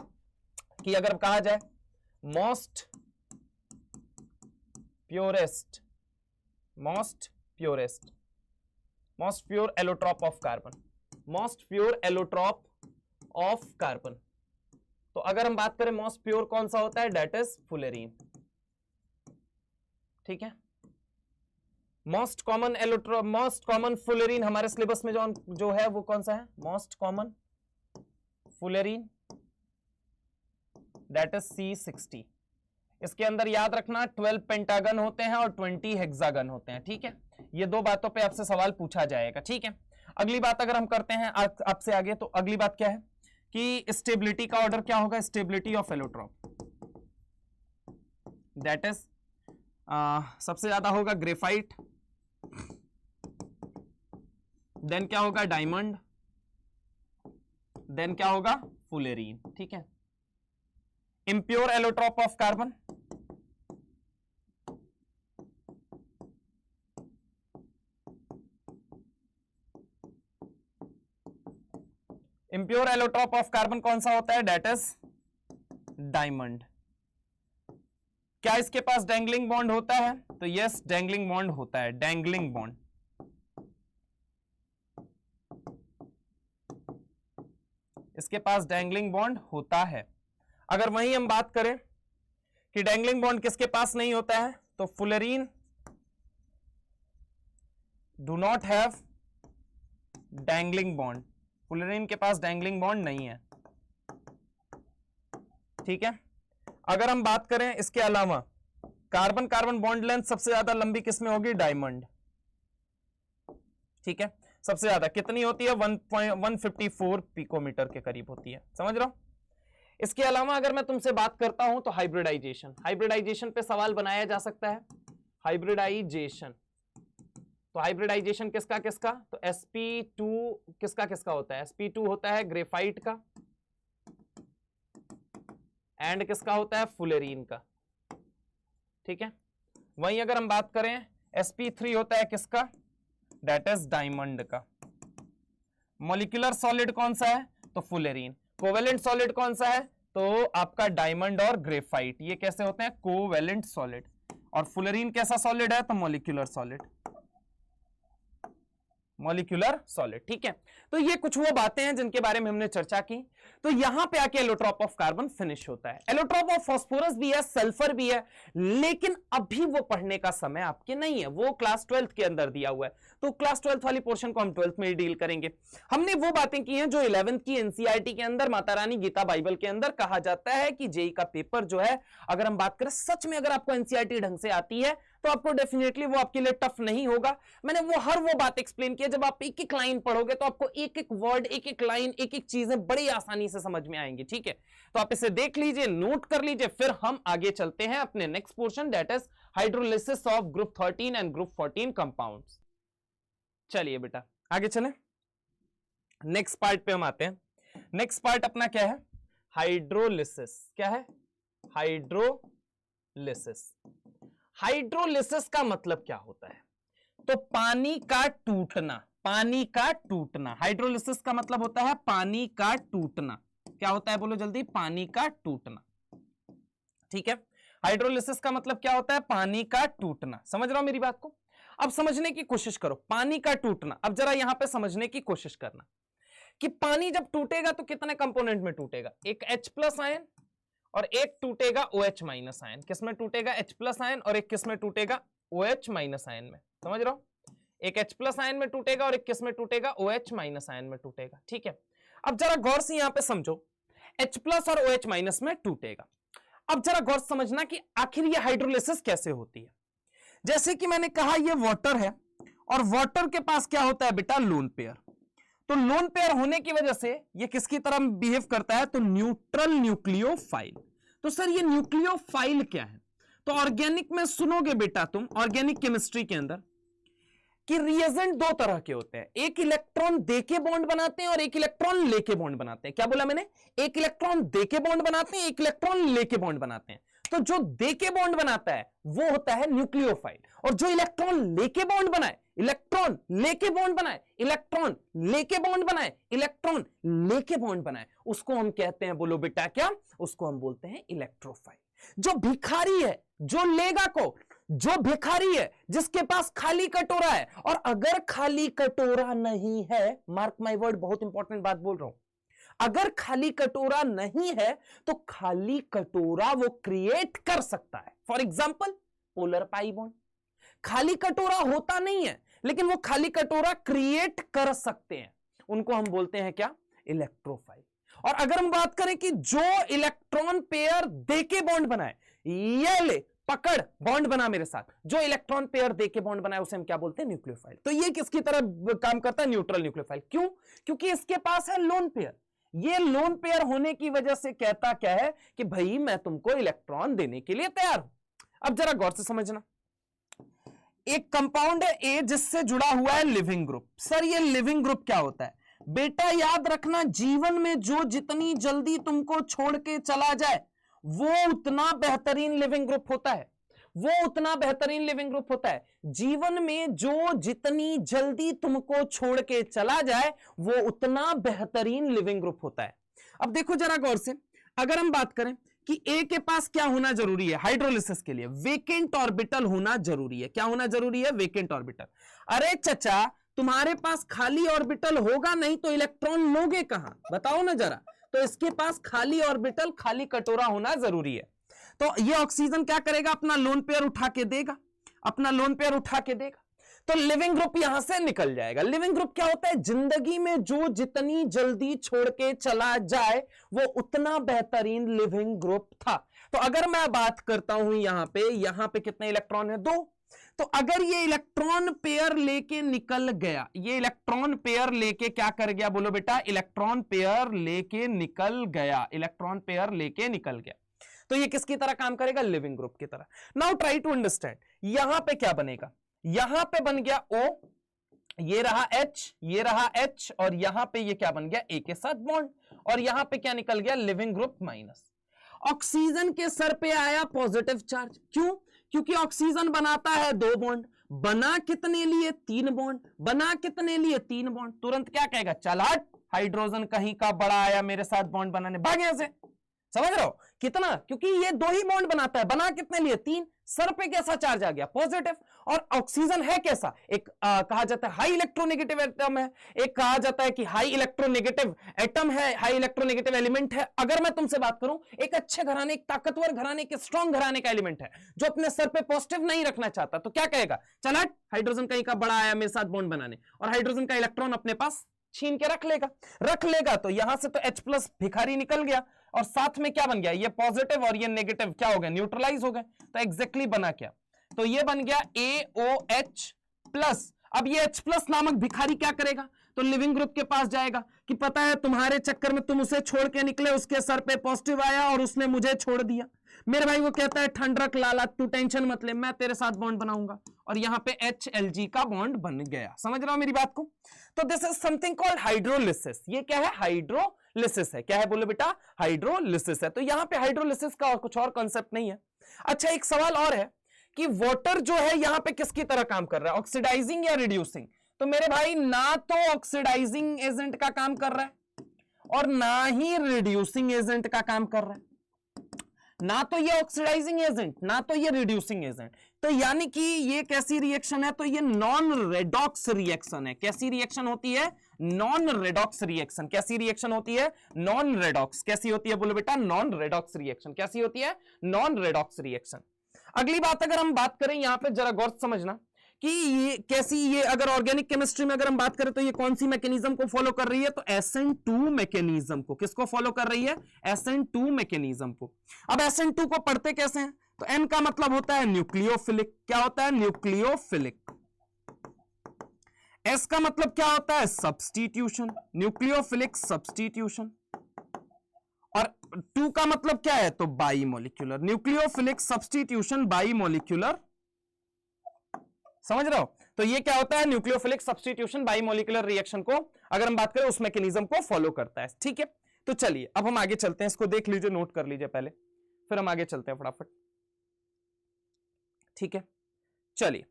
कि अगर कहा जाए most purest most pure allotrope of carbon, most pure allotrope of carbon. तो अगर हम बात करें मोस्ट प्योर कौन सा होता है, डेट इज फुलेरीन। ठीक है, most common allotrope, most common fullerene हमारे सिलेबस में जो है वो कौन सा है, most common fullerene, that is C60। इसके अंदर याद रखना 12 पेंटागन होते हैं और 20 हेक्सागन होते हैं। ठीक है, ये दो बातों पे आपसे सवाल पूछा जाएगा। ठीक है, अगली बात अगर हम करते हैं आपसे आगे, तो अगली बात क्या है कि स्टेबिलिटी का ऑर्डर क्या होगा, stability of allotrope, that is सबसे ज्यादा होगा ग्रेफाइट, देन क्या होगा डायमंड, देन क्या होगा फुलेरीन। ठीक है, impure allotrope of carbon, impure allotrope of carbon कौन सा होता है, डेट इज डायमंड। क्या इसके पास डैंगलिंग बॉन्ड होता है, तो यस डैंगलिंग बॉन्ड होता है, डैंगलिंग बॉन्ड। इसके पास डैंगलिंग बॉन्ड होता है। अगर वहीं हम बात करें कि डैंगलिंग बॉन्ड किसके पास नहीं होता है, तो fullerene do not have dangling bond, fullerene के पास डैंगलिंग बॉन्ड नहीं है। ठीक है, अगर हम बात करें इसके अलावा कार्बन कार्बन बॉन्ड लेंथ सबसे ज्यादा लंबी किसमें होगी, डायमंड। ठीक है, सबसे ज्यादा कितनी होती है, 154 पिकोमीटर के करीब होती है, समझ रहे हो। इसके अलावा अगर मैं तुमसे बात करता हूं तो हाइब्रिडाइजेशन, हाइब्रिडाइजेशन पे सवाल बनाया जा सकता है, हाइब्रिडाइजेशन। तो हाइब्रिडाइजेशन किसका किसका, तो sp2 किसका किसका होता है, sp2 होता है ग्रेफाइट का, एंड किसका होता है फुलेरीन का। ठीक है, वहीं अगर हम बात करें sp3 होता है किसका, दैट इज डायमंड का। मॉलिक्यूलर सॉलिड कौन सा है, तो फुलेरीन। कोवेलेंट सॉलिड कौन सा है, तो आपका डायमंड और ग्रेफाइट, ये कैसे होते हैं, कोवेलेंट सॉलिड। और फुलेरीन कैसा सॉलिड है, तो मॉलिक्यूलर सॉलिड, मॉलिक्यूलर सॉलिड। ठीक है, तो ये कुछ वो बातें हैं जिनके बारे में हमने चर्चा की। तो यहां पे आके एलोट्रॉप ऑफ कार्बन फिनिश होता है। एलोट्रॉप ऑफ फास्फोरस भी है, सल्फर भी है, लेकिन अभी वो पढ़ने का समय आपके नहीं है, वो क्लास 12th के अंदर दिया हुआ है। तो क्लास 12th वाली पोर्शन को हम 12th में ही डील करेंगे। हमने वो बातें की हैं जो 11th की एनसीईआरटी के अंदर, माता रानी गीता बाइबल के अंदर कहा जाता है कि जेई का पेपर जो है, अगर हम बात करें सच में, अगर आपको एनसीईआरटी ढंग से आती है तो आपको डेफिनेटली वो आपके लिए टफ नहीं होगा। मैंने वो बात एक्सप्लेन की है, जब आप एक एक लाइन पढ़ोगे तो आपको एक एक वर्ड, एक एक लाइन, एक एक चीजें बड़ी आसानी से समझ में आएंगी। ठीक है, तो आप इसे देख लीजिए, नोट कर लीजिए, फिर हम आगे चलते हैं अपने next portion, that is hydrolysis of group 13 and group 14 compounds. चलिए बेटा आगे चलें, नेक्स्ट पार्ट पे हम आते हैं। नेक्स्ट पार्ट अपना क्या है, हाइड्रोलिसिस। क्या है, हाइड्रोलिसिस। हाइड्रोलिसिस का मतलब क्या होता है, तो पानी का टूटना, पानी का टूटना। हाइड्रोलिसिस का मतलब होता है पानी का टूटना। क्या होता है बोलो जल्दी, पानी का टूटना। ठीक है, हाइड्रोलिसिस का मतलब क्या होता है, पानी का टूटना। समझ रहे हो मेरी बात को, अब समझने की कोशिश करो, पानी का टूटना। अब जरा यहां पे समझने की कोशिश करना कि पानी जब टूटेगा तो कितने कंपोनेंट में टूटेगा, एक H+ आयन और एक टूटेगा OH- आयन। किसमें टूटेगा, H+ आयन, और एक किसमें टूटेगा, OH- आयन में। समझ रहे हो, एक H+ आयन में टूटेगा और एक किसमें टूटेगा, OH- आयन में टूटेगा। ठीक है, अब जरा गौर से यहां पे समझो, H+ और OH- में टूटेगा। अब जरा गौर समझना कि आखिर ये हाइड्रोलिसिस कैसे होती है। जैसे कि मैंने कहा ये वाटर है, और वाटर के पास क्या होता है बेटा, लोन पेयर। तो लोन पेयर होने की वजह से ये किसकी तरह बिहेव करता है, तो न्यूट्रल न्यूक्लियोफाइल। तो सर ये न्यूक्लियोफाइल क्या है, तो ऑर्गेनिक में सुनोगे बेटा तुम, ऑर्गेनिक केमिस्ट्री के अंदर, कि रिएजेंट दो तरह के होते हैं, एक इलेक्ट्रॉन देके बॉन्ड बनाते हैं और एक इलेक्ट्रॉन लेके बॉन्ड बनाते हैं। क्या बोला मैंने, एक इलेक्ट्रॉन देके बॉन्ड बनाते हैं, एक इलेक्ट्रॉन लेके बॉन्ड बनाते हैं। तो जो देके बॉन्ड बनाता है वो होता है न्यूक्लियोफाइल, और जो इलेक्ट्रॉन लेके बॉन्ड बनाए, इलेक्ट्रॉन लेके बॉन्ड बनाए, इलेक्ट्रॉन लेके बॉन्ड बनाए, इलेक्ट्रॉन लेके बॉन्ड बनाए, उसको हम कहते हैं, बोलो बेटा क्या, उसको हम बोलते हैं इलेक्ट्रोफाइल। जो भिखारी है, जो लेगा को, जो भिखारी है जिसके पास खाली कटोरा है, और अगर खाली कटोरा नहीं है, मार्क माय वर्ड, बहुत इंपॉर्टेंट बात बोल रहा हूं, अगर खाली कटोरा नहीं है तो खाली कटोरा वो क्रिएट कर सकता है। For example polar pi bond, खाली कटोरा होता नहीं है लेकिन वो खाली कटोरा क्रिएट कर सकते हैं, उनको हम बोलते हैं क्या, इलेक्ट्रोफाइल। और अगर हम बात करें कि जो इलेक्ट्रॉन पेयर देके बॉन्ड बनाए, ये ले पकड़ बॉन्ड बना मेरे साथ, जो इलेक्ट्रॉन पेयर देके बॉन्ड बनाए उसे हम क्या बोलते हैं, न्यूक्लियोफाइल। तो ये किसकी तरह काम करता है, न्यूट्रल न्यूक्लियोफाइल। क्यों? क्योंकि इसके पास है लोन पेयर। ये लोन पेयर होने की वजह से कहता क्या है कि भाई मैं तुमको इलेक्ट्रॉन देने के लिए तैयार हूं। अब जरा गौर से समझना, एक कंपाउंड है ए जिससे जुड़ा हुआ है लिविंग ग्रुप। सर ये लिविंग ग्रुप क्या होता है? बेटा याद रखना, जीवन में जो जितनी जल्दी तुमको छोड़ के चला जाए वो उतना बेहतरीन लिविंग ग्रुप होता है, वो उतना बेहतरीन लिविंग ग्रुप होता है। जीवन में जो जितनी जल्दी तुमको छोड़ के चला जाए वो उतना बेहतरीन लिविंग ग्रुप होता है। अब देखो जरा गौर से, अगर हम बात करें कि ए के पास क्या होना जरूरी है हाइड्रोलिसिस के लिए, वेकेंट ऑर्बिटल होना जरूरी है। क्या होना जरूरी है? Vacant orbital. अरे चचा तुम्हारे पास खाली ऑर्बिटल होगा नहीं तो इलेक्ट्रॉन लोगे कहां, बताओ ना जरा। तो इसके पास खाली ऑर्बिटल, खाली कटोरा होना जरूरी है। तो ये ऑक्सीजन क्या करेगा, अपना लोन पेयर उठा के देगा, अपना लोन पेयर उठा के देगा, तो लिविंग ग्रुप यहां से निकल जाएगा। लिविंग ग्रुप क्या होता है? जिंदगी में जो जितनी जल्दी छोड़ के चला जाए वो उतना बेहतरीन लिविंग ग्रुप था। तो अगर मैं बात करता हूं यहां पे कितने इलेक्ट्रॉन है? 2। तो अगर ये इलेक्ट्रॉन पेयर लेके निकल गया, ये इलेक्ट्रॉन पेयर लेके क्या कर गया, बोलो बेटा, इलेक्ट्रॉन पेयर लेके निकल गया, इलेक्ट्रॉन पेयर लेके निकल गया, तो ये किसकी तरह काम करेगा? लिविंग ग्रुप की तरह। नाउ ट्राई टू अंडरस्टैंड, यहां पे क्या बनेगा, यहां पे बन गया O, ये रहा H, ये रहा H, और यहां पे ये क्या बन गया, A के साथ बॉन्ड, और यहां पे क्या निकल गया, लिविंग ग्रुप माइनस। ऑक्सीजन के सर पे आया पॉजिटिव चार्ज। क्यों? क्योंकि ऑक्सीजन बनाता है 2 बॉन्ड, बना कितने लिए, 3 बॉन्ड, बना कितने लिए, 3 बॉन्ड। तुरंत क्या कहेगा, चल हट, हाइड्रोजन कहीं का बड़ा आया मेरे साथ बॉन्ड बनाने, भाग यहां से। समझ रहे हो कितना? क्योंकि ये 2 ही बॉन्ड बनाता है, बना कितने लिए, 3। सर पे कैसा चार्ज आ गया, पॉजिटिव। और ऑक्सीजन है कैसा, एक कहा जाता है हाई इलेक्ट्रोनेगेटिव एटम है, एक कहा जाता है कि हाई इलेक्ट्रोनेगेटिव एटम है, हाई इलेक्ट्रोनेगेटिव एलिमेंट है। अगर मैं तुमसे बात करूं, एक अच्छे घराने, एक ताकतवर घराने, एक स्ट्रॉन्ग घराने का एलिमेंट है जो अपने सर पे पॉजिटिव नहीं रखना चाहता, तो क्या कहेगा, चल हट, हाइड्रोजन कहीं का बड़ा आया मेरे साथ बॉन्ड बनाने, और हाइड्रोजन का इलेक्ट्रॉन अपने पास छीन के रख लेगा। तो यहां से तो H प्लस भिखारी निकल गया, और साथ में क्या बन गया, ये पॉजिटिव और ये नेगेटिव क्या हो गया, न्यूट्रलाइज हो गए। तो एग्जैक्टली बना क्या, तो ये बन गया AOH प्लस। अब ये H प्लस नामक भिखारी क्या करेगा, तो लिविंग ग्रुप के पास जाएगा कि पता है तुम्हारे चक्कर में तुम उसे छोड़ के निकले, उसके सर पे पॉजिटिव आया और उसने मुझे छोड़ दिया। मेरे भाई वो कहता है ठंड रख लाला, तू टेंशन मत ले, मैं तेरे साथ बॉन्ड बनाऊंगा, और यहां पे HLG का बॉन्ड बन गया। समझ रहा हो मेरी बात को? तो this is something called hydrolysis. ये क्या है, हाइड्रोलिसिस है। क्या है बोलो बेटा, हाइड्रोलिसिस है। तो यहां पे हाइड्रोलिसिस का और कुछ और कॉन्सेप्ट नहीं है। अच्छा एक सवाल और है कि वाटर जो है यहां पे किसकी तरह काम कर रहा है, ऑक्सीडाइजिंग या रिड्यूसिंग? तो मेरे भाई ना तो ऑक्सीडाइजिंग एजेंट का काम कर रहा है और ना ही रिड्यूसिंग एजेंट का काम कर रहा है, ना तो ये ऑक्सीडाइजिंग एजेंट ना तो ये रिड्यूसिंग एजेंट। तो यानी कि ये कैसी रिएक्शन है, तो ये नॉन रेडॉक्स रिएक्शन है। कैसी रिएक्शन होती है, नॉन रेडॉक्स रिएक्शन। कैसी रिएक्शन होती है, नॉन रेडॉक्स। कैसी होती है बोलो बेटा, नॉन रेडॉक्स रिएक्शन। कैसी होती है, नॉन रेडॉक्स रिएक्शन। अगली बात अगर हम बात करें यहां पे जरा गौर से समझना कि ये कैसी, ये अगर ऑर्गेनिक केमिस्ट्री में अगर हम बात करें तो ये कौन सी मैकेनिज्म को फॉलो कर रही है, तो SN2 मैकेनिज्म को। किसको फॉलो कर रही है, SN2 मैकेनिज्म को। अब SN2 को पढ़ते कैसे हैं, तो N का मतलब होता है न्यूक्लियोफिलिक। क्या होता है, न्यूक्लियोफिलिक। S का मतलब क्या होता है, सब्स्टिट्यूशन, न्यूक्लियोफिलिक सब्स्टिट्यूशन। और 2 का मतलब क्या है, तो बाईमोलिक्यूलर, न्यूक्लियोफिलिक सब्स्टिट्यूशन बाईमोलिक्यूलर। समझ रहे हो? तो ये क्या होता है, न्यूक्लियोफिलिक सब्स्टिट्यूशन बाईमोलिक्यूलर रिएक्शन को अगर हम बात करें उस मैकेनिज्म को फॉलो करता है। ठीक है, तो चलिए अब हम आगे चलते हैं, इसको देख लीजिए, नोट कर लीजिए पहले, फिर हम आगे चलते हैं फटाफट। ठीक है, चलिए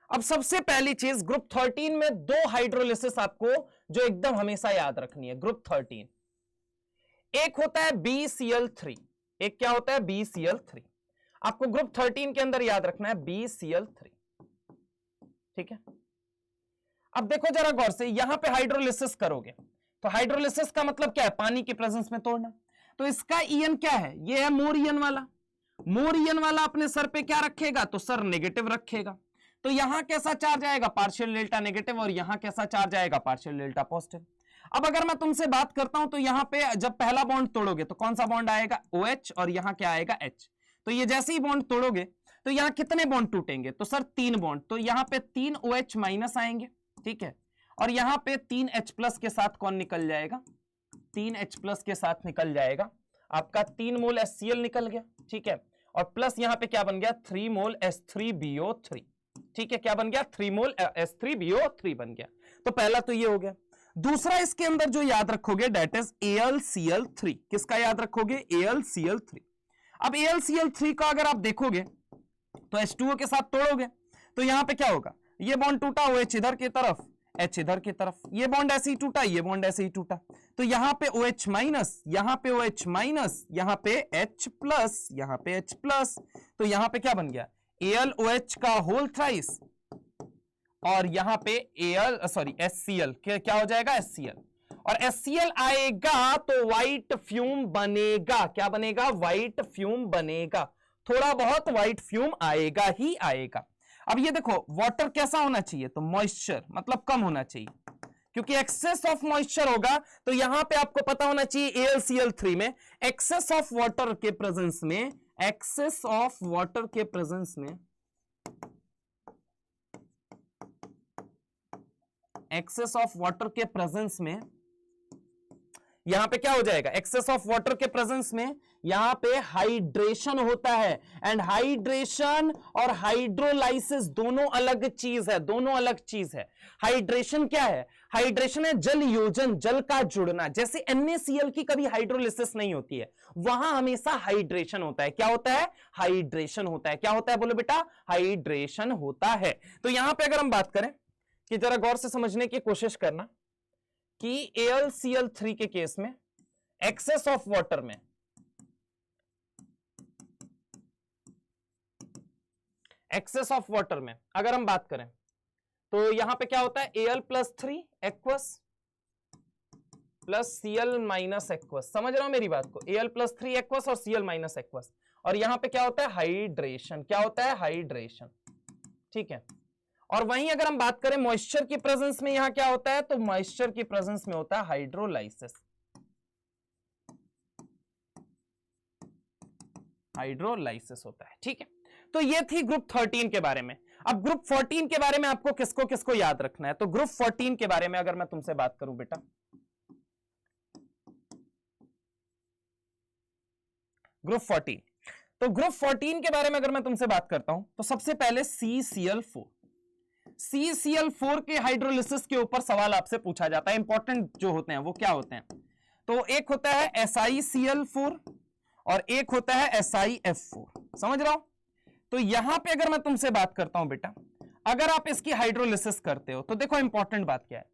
अब सबसे पहली चीज, ग्रुप 13 में 2 हाइड्रोलिसिस आपको जो एकदम हमेशा याद रखनी है। ग्रुप 13 एक होता है BCl3, एक क्या होता है, BCl3, आपको ग्रुप 13 के अंदर याद रखना है BCl3, ठीक है। अब देखो जरा गौर से, यहां पे हाइड्रोलिसिस करोगे तो हाइड्रोलिसिस का मतलब क्या है, पानी की प्रेजेंस में तोड़ना। तो इसका ईएन क्या है, ये है मोर ईएन वाला। मोर ईएन वाला अपने सर पे क्या रखेगा, तो सर नेगेटिव रखेगा। तो यहां कैसा चार्ज आएगा, पार्शियल डेल्टा नेगेटिव, और यहां कैसा चार्ज आएगा, पार्शियल डेल्टा पॉजिटिव। अब अगर मैं तुमसे बात करता हूं तो यहां पे जब पहला बॉन्ड तोड़ोगे तो कौन सा बॉन्ड आएगा, OH, और यहां क्या आएगा, H। तो ये जैसे ही बॉन्ड तोड़ोगे तो यहां कितने बॉन्ड टूटेंगे, तो सर 3 बॉन्ड। तो यहां पे 3 OH माइनस आएंगे, ठीक है, और यहां पे 3 H प्लस के साथ कौन निकल जाएगा, 3 H प्लस के साथ निकल जाएगा आपका 3 मोल HCl निकल गया, ठीक है, और प्लस यहां पे क्या बन गया, 3 मोल H3BO3, ठीक है, क्या बन गया, 3 मोल H3BO3 बन गया। तो पहला तो ये हो गया। दूसरा इसके अंदर जो याद रखोगे दैट इज AlCl3। किसका याद रखोगे, AlCl3। अब AlCl3 का अगर आप देखोगे तो H2O के साथ तोड़ोगे तो यहां पे क्या होगा, ये बॉन्ड टूटा, OH इधर की तरफ, H इधर की तरफ, ये बॉन्ड ऐसे ही टूटा, ये बॉन्ड ऐसे ही टूटा, तो यहां पे OH माइनस, यहां पे OH माइनस, यहां पे H प्लस, यहां पे H प्लस, तो यहां पे क्या बन गया, AlOH का होल थ्राइस, और यहां पे HCl क्या हो जाएगा, HCl, और HCl आएगा तो व्हाइट फ्यूम बनेगा। क्या बनेगा, व्हाइट फ्यूम बनेगा, थोड़ा बहुत व्हाइट फ्यूम आएगा ही आएगा। अब ये देखो वाटर कैसा होना चाहिए, तो मॉइस्चर मतलब कम होना चाहिए, क्योंकि एक्सेस ऑफ मॉइस्चर होगा तो यहां पे आपको पता होना चाहिए AlCl3 में एक्सेस ऑफ वाटर के प्रेजेंस में, एक्सेस ऑफ वाटर के प्रेजेंस में, एक्सेस ऑफ वाटर के प्रेजेंस में यहां पे क्या हो जाएगा, एक्सेस ऑफ वाटर के प्रेजेंस में यहां पे हाइड्रेशन होता है। एंड हाइड्रेशन और हाइड्रोलाइसिस दोनों अलग चीज है, दोनों अलग चीज है। हाइड्रेशन क्या है, हाइड्रेशन है जल योजन, जल का जुड़ना। जैसे NaCl की कभी हाइड्रोलिसिस नहीं होती है, वहां हमेशा हाइड्रेशन होता है। क्या होता है, हाइड्रेशन होता है। क्या होता है बोलो बेटा, हाइड्रेशन होता है। तो यहां पे अगर हम बात करें कि जरा गौर से समझने की कोशिश करना कि AlCl3 के केस में एक्सेस ऑफ वाटर में, एक्सेस ऑफ वाटर में अगर हम बात करें तो यहां पे क्या होता है, Al+3 aqueous plus Cl minus aqueous. समझ रहे हो मेरी बात को, Al+3 एक्वस और Cl माइनस एक्वस, और यहां पे क्या होता है, हाइड्रेशन। क्या होता है, हाइड्रेशन, ठीक है। और वहीं अगर हम बात करें मॉइस्चर की प्रेजेंस में, यहां क्या होता है, तो मॉइस्चर की प्रेजेंस में होता है हाइड्रोलाइसिस, हाइड्रोलाइसिस होता है, ठीक है। तो ये थी ग्रुप 13 के बारे में। अब ग्रुप 14 के बारे में आपको किसको किसको याद रखना है, तो ग्रुप 14 के बारे में अगर मैं तुमसे बात करूं बेटा, ग्रुप 14, तो ग्रुप 14 के बारे में अगर मैं तुमसे बात करता हूं तो सबसे पहले CCl4, CCl4 के हाइड्रोलिसिस के ऊपर सवाल आपसे पूछा जाता है। इंपॉर्टेंट जो होते हैं वो क्या होते हैं, तो एक होता है SiCl4 और एक होता है SiF4। समझ रहा हो, तो यहां पे अगर मैं तुमसे बात करता हूं बेटा, अगर आप इसकी हाइड्रोलिसिस करते हो तो देखो इंपॉर्टेंट बात क्या है,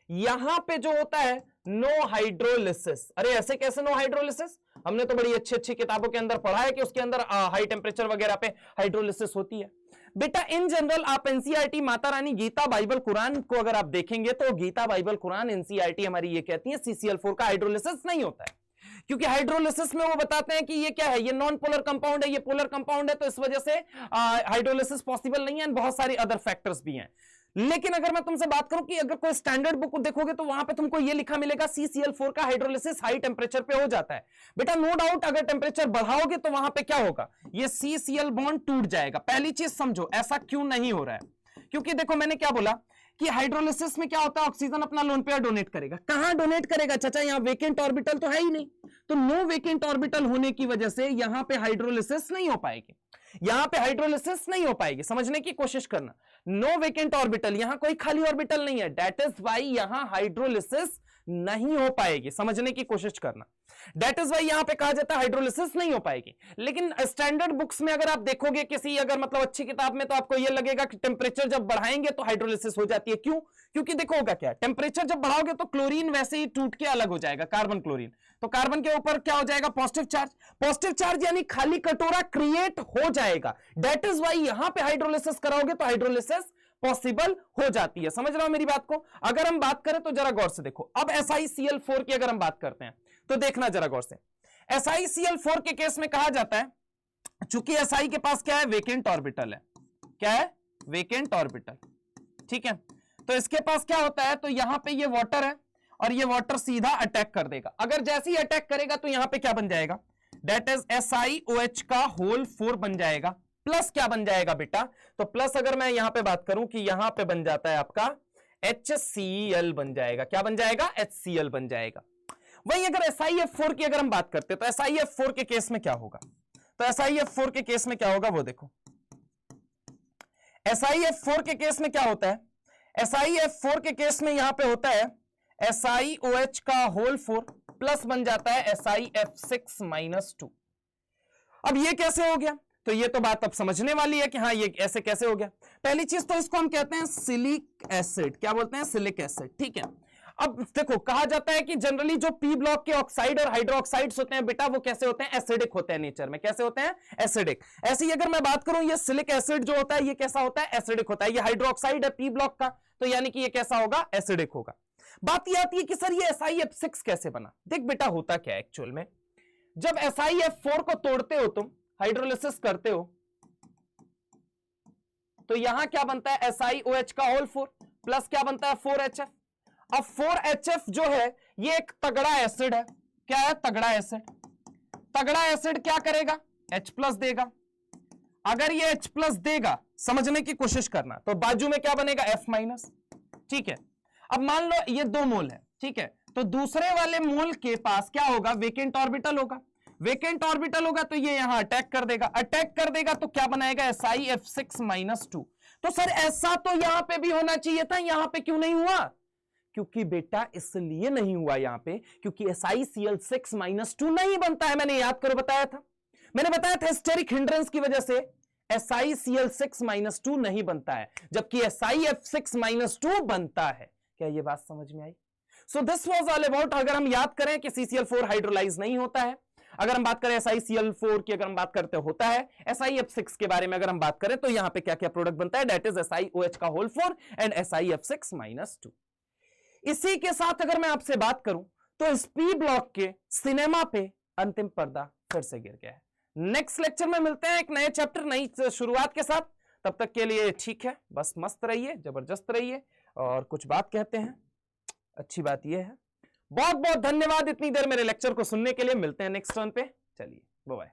यहां पे जो होता है नो हाइड्रोलिसिस। अरे ऐसे कैसे नो हाइड्रोलिसिस, हमने तो बड़ी अच्छी अच्छी किताबों के अंदर पढ़ा है कि उसके अंदर हाई टेम्परेचर वगैरह पे हाइड्रोलिसिस होती है। बेटा इन जनरल आप एनसीईआरटी, माता रानी, गीता, बाइबल, कुरान को अगर आप देखेंगे तो गीता, बाइबल, कुरान, एनसीईआरटी हमारी ये कहती है CCl4 का हाइड्रोलिसिस नहीं होता है, क्योंकि हाइड्रोलिसिस में वो बताते हैं कि ये क्या है, ये नॉन पोलर कंपाउंड है, ये पोलर कंपाउंड है, तो इस वजह से हाइड्रोलिसिस पॉसिबल नहीं है। बहुत सारी अदर फैक्टर्स भी हैं। लेकिन अगर मैं तुमसे बात करूं कि अगर कोई स्टैंडर्ड बुक देखोगे तो वहां पे तुमको ये लिखा मिलेगा CCl4 का हाइड्रोलिसिस हाई टेम्परेचर पे हो जाता है। बेटा नो डाउट अगर टेम्परेचर बढ़ाओगे तो वहां पे क्या होगा, ये CCl बॉन्ड टूट जाएगा। पहली चीज समझो ऐसा क्यों नहीं हो रहा है, क्योंकि देखो मैंने क्या बोला कि हाइड्रोलिसिस में क्या होता है, ऑक्सीजन अपना लोन पेयर डोनेट करेगा। कहां डोनेट करेगा चाचा, यहां वेकेंट ऑर्बिटल तो है ही नहीं, तो नो वेकेंट ऑर्बिटल होने की वजह से यहां पे हाइड्रोलिसिस नहीं हो पाएगी, यहां पे हाइड्रोलिसिस नहीं हो पाएगी। समझने की कोशिश करना, नो वेकेंट ऑर्बिटल, यहां कोई खाली ऑर्बिटल नहीं है, दैट इज व्हाई यहां हाइड्रोलिसिस नहीं हो पाएगी, समझने की कोशिश करना। That is why यहां पे कहा जाता है हाइड्रोलिसिस नहीं हो पाएगी। लेकिन स्टैंडर्ड बुक्स में अगर आप देखोगे किसी अगर मतलब अच्छी किताब में, तो आपको यह लगेगा कि टेम्परेचर जब बढ़ाएंगे तो हाइड्रोलिसिस हो जाती है। क्यों? क्योंकि देखो होगा क्या, टेम्परेचर जब बढ़ाओगे तो क्लोरीन वैसे ही टूट के अलग हो जाएगा, कार्बन क्लोरीन, तो कार्बन के ऊपर क्या हो जाएगा, पॉजिटिव चार्ज। पॉजिटिव चार्ज यानी खाली कटोरा क्रिएट हो जाएगा। दैट इज वाई यहां पे हाइड्रोलिसिस कराओगे तो हाइड्रोलिसिस पॉसिबल हो जाती है। समझ रहे हो मेरी बात को? अगर हम बात करें तो जरा गौर से देखो, अब SiCl4 की अगर हम बात करते हैं तो देखना जरा गौर से। SiCl4 के केस में कहा जाता है, चूंकि Si के पास क्या है, वेकेंट ऑर्बिटल है। क्या है? Vacant orbital. ठीक है, तो इसके पास क्या होता है, तो यहां पे ये वाटर है और ये वाटर सीधा अटैक कर देगा। अगर जैसे ही अटैक करेगा तो यहां पे क्या बन जाएगा, दैट इज SiOH का होल 4 बन जाएगा, प्लस क्या बन जाएगा बेटा, तो प्लस अगर मैं यहां पे बात करूं कि यहां पे बन जाता है आपका HCl बन जाएगा। क्या बन जाएगा? HCl बन जाएगा। वही अगर SiF4 की अगर हम बात करते हैं तो SiF4 के केस में क्या होगा, तो SiF4 के केस में क्या होगा वो देखो। SiF4 के केस में क्या होता है, SiF4 के केस में यहां पे होता है SiOH का होल 4 प्लस बन जाता है SiF6-2। अब ये कैसे हो गया, तो ये तो बात अब समझने वाली है कि हाँ ये ऐसे कैसे हो गया। पहली चीज तो इसको हम कहते हैं सिलिक एसिड। क्या बोलते हैं? सिलिक एसिड। ठीक है, अब देखो कहा जाता है कि जनरली जो पी ब्लॉक के ऑक्साइड और हाइड्रोक्साइड्स होते हैं बेटा, वो कैसे होते हैं, एसिडिक होते हैं नेचर में। कैसे होते हैं? एसिडिक। ऐसी अगर मैं बात करूं, ये सिलिक एसिड जो होता है ये कैसा होता है, एसिडिक होता है। ये हाइड्रोक्साइड है पी ब्लॉक का, तो यानी कि ये कैसा होगा, एसिडिक होगा। बात ये आती है कि सर ये SiF6 कैसे बना। देख बेटा होता क्या है एक्चुअल में, जब SiF4 को तोड़ते हो तुम, हाइड्रोलिसिस करते हो, तो यहां क्या बनता है, SiOH का होल 4 प्लस क्या बनता है, 4HF। अब 4HF जो है ये एक तगड़ा एसिड है। क्या है? तगड़ा एसिड। तगड़ा एसिड क्या करेगा, H+ देगा। अगर ये H+ देगा, समझने की कोशिश करना, तो बाजू में क्या बनेगा, F-। ठीक है, अब मान लो ये 2 मोल है। ठीक है, तो दूसरे वाले मोल के पास क्या होगा, वेकेंट ऑर्बिटल होगा। वेकेंट ऑर्बिटल होगा तो ये यहां अटैक कर देगा। अटैक कर देगा तो क्या बनाएगा, SiF6-2। तो सर ऐसा तो यहां पे भी होना चाहिए था, यहां पे क्यों नहीं हुआ? क्योंकि बेटा इसलिए नहीं हुआ यहां पे क्योंकि SiCl6-2 नहीं बनता है। मैंने याद करो बताया था, मैंने बताया था स्टेरिक हिंड्रेंस की वजह से SiCl6-2 नहीं बनता है, जबकि SiF6-2 बनता है। क्या ये बात समझ में आई? So this was all about, अगर हम याद करें कि CCl4 हाइड्रोलाइज नहीं होता है, अगर हम बात करें SiCl4 की अगर हम बात करते होता है, SiF6 के बारे में अगर हम बात करें तो यहां पे क्या क्या प्रोडक्ट बनता है, दैट इज SiOH का होल 4 एंड SiF6-2। इसी के साथ अगर मैं आपसे बात करूं तो इस पी ब्लॉक के सिनेमा पे अंतिम पर्दा फिर से गिर गया है। नेक्स्ट लेक्चर में मिलते हैं एक नए चैप्टर, नई शुरुआत के साथ। तब तक के लिए ठीक है, बस मस्त रहिए, जबरदस्त रहिए। और कुछ बात कहते हैं, अच्छी बात यह है, बहुत बहुत धन्यवाद इतनी देर मेरे लेक्चर को सुनने के लिए। मिलते हैं नेक्स्ट टर्न पे, चलिए बाय बाय।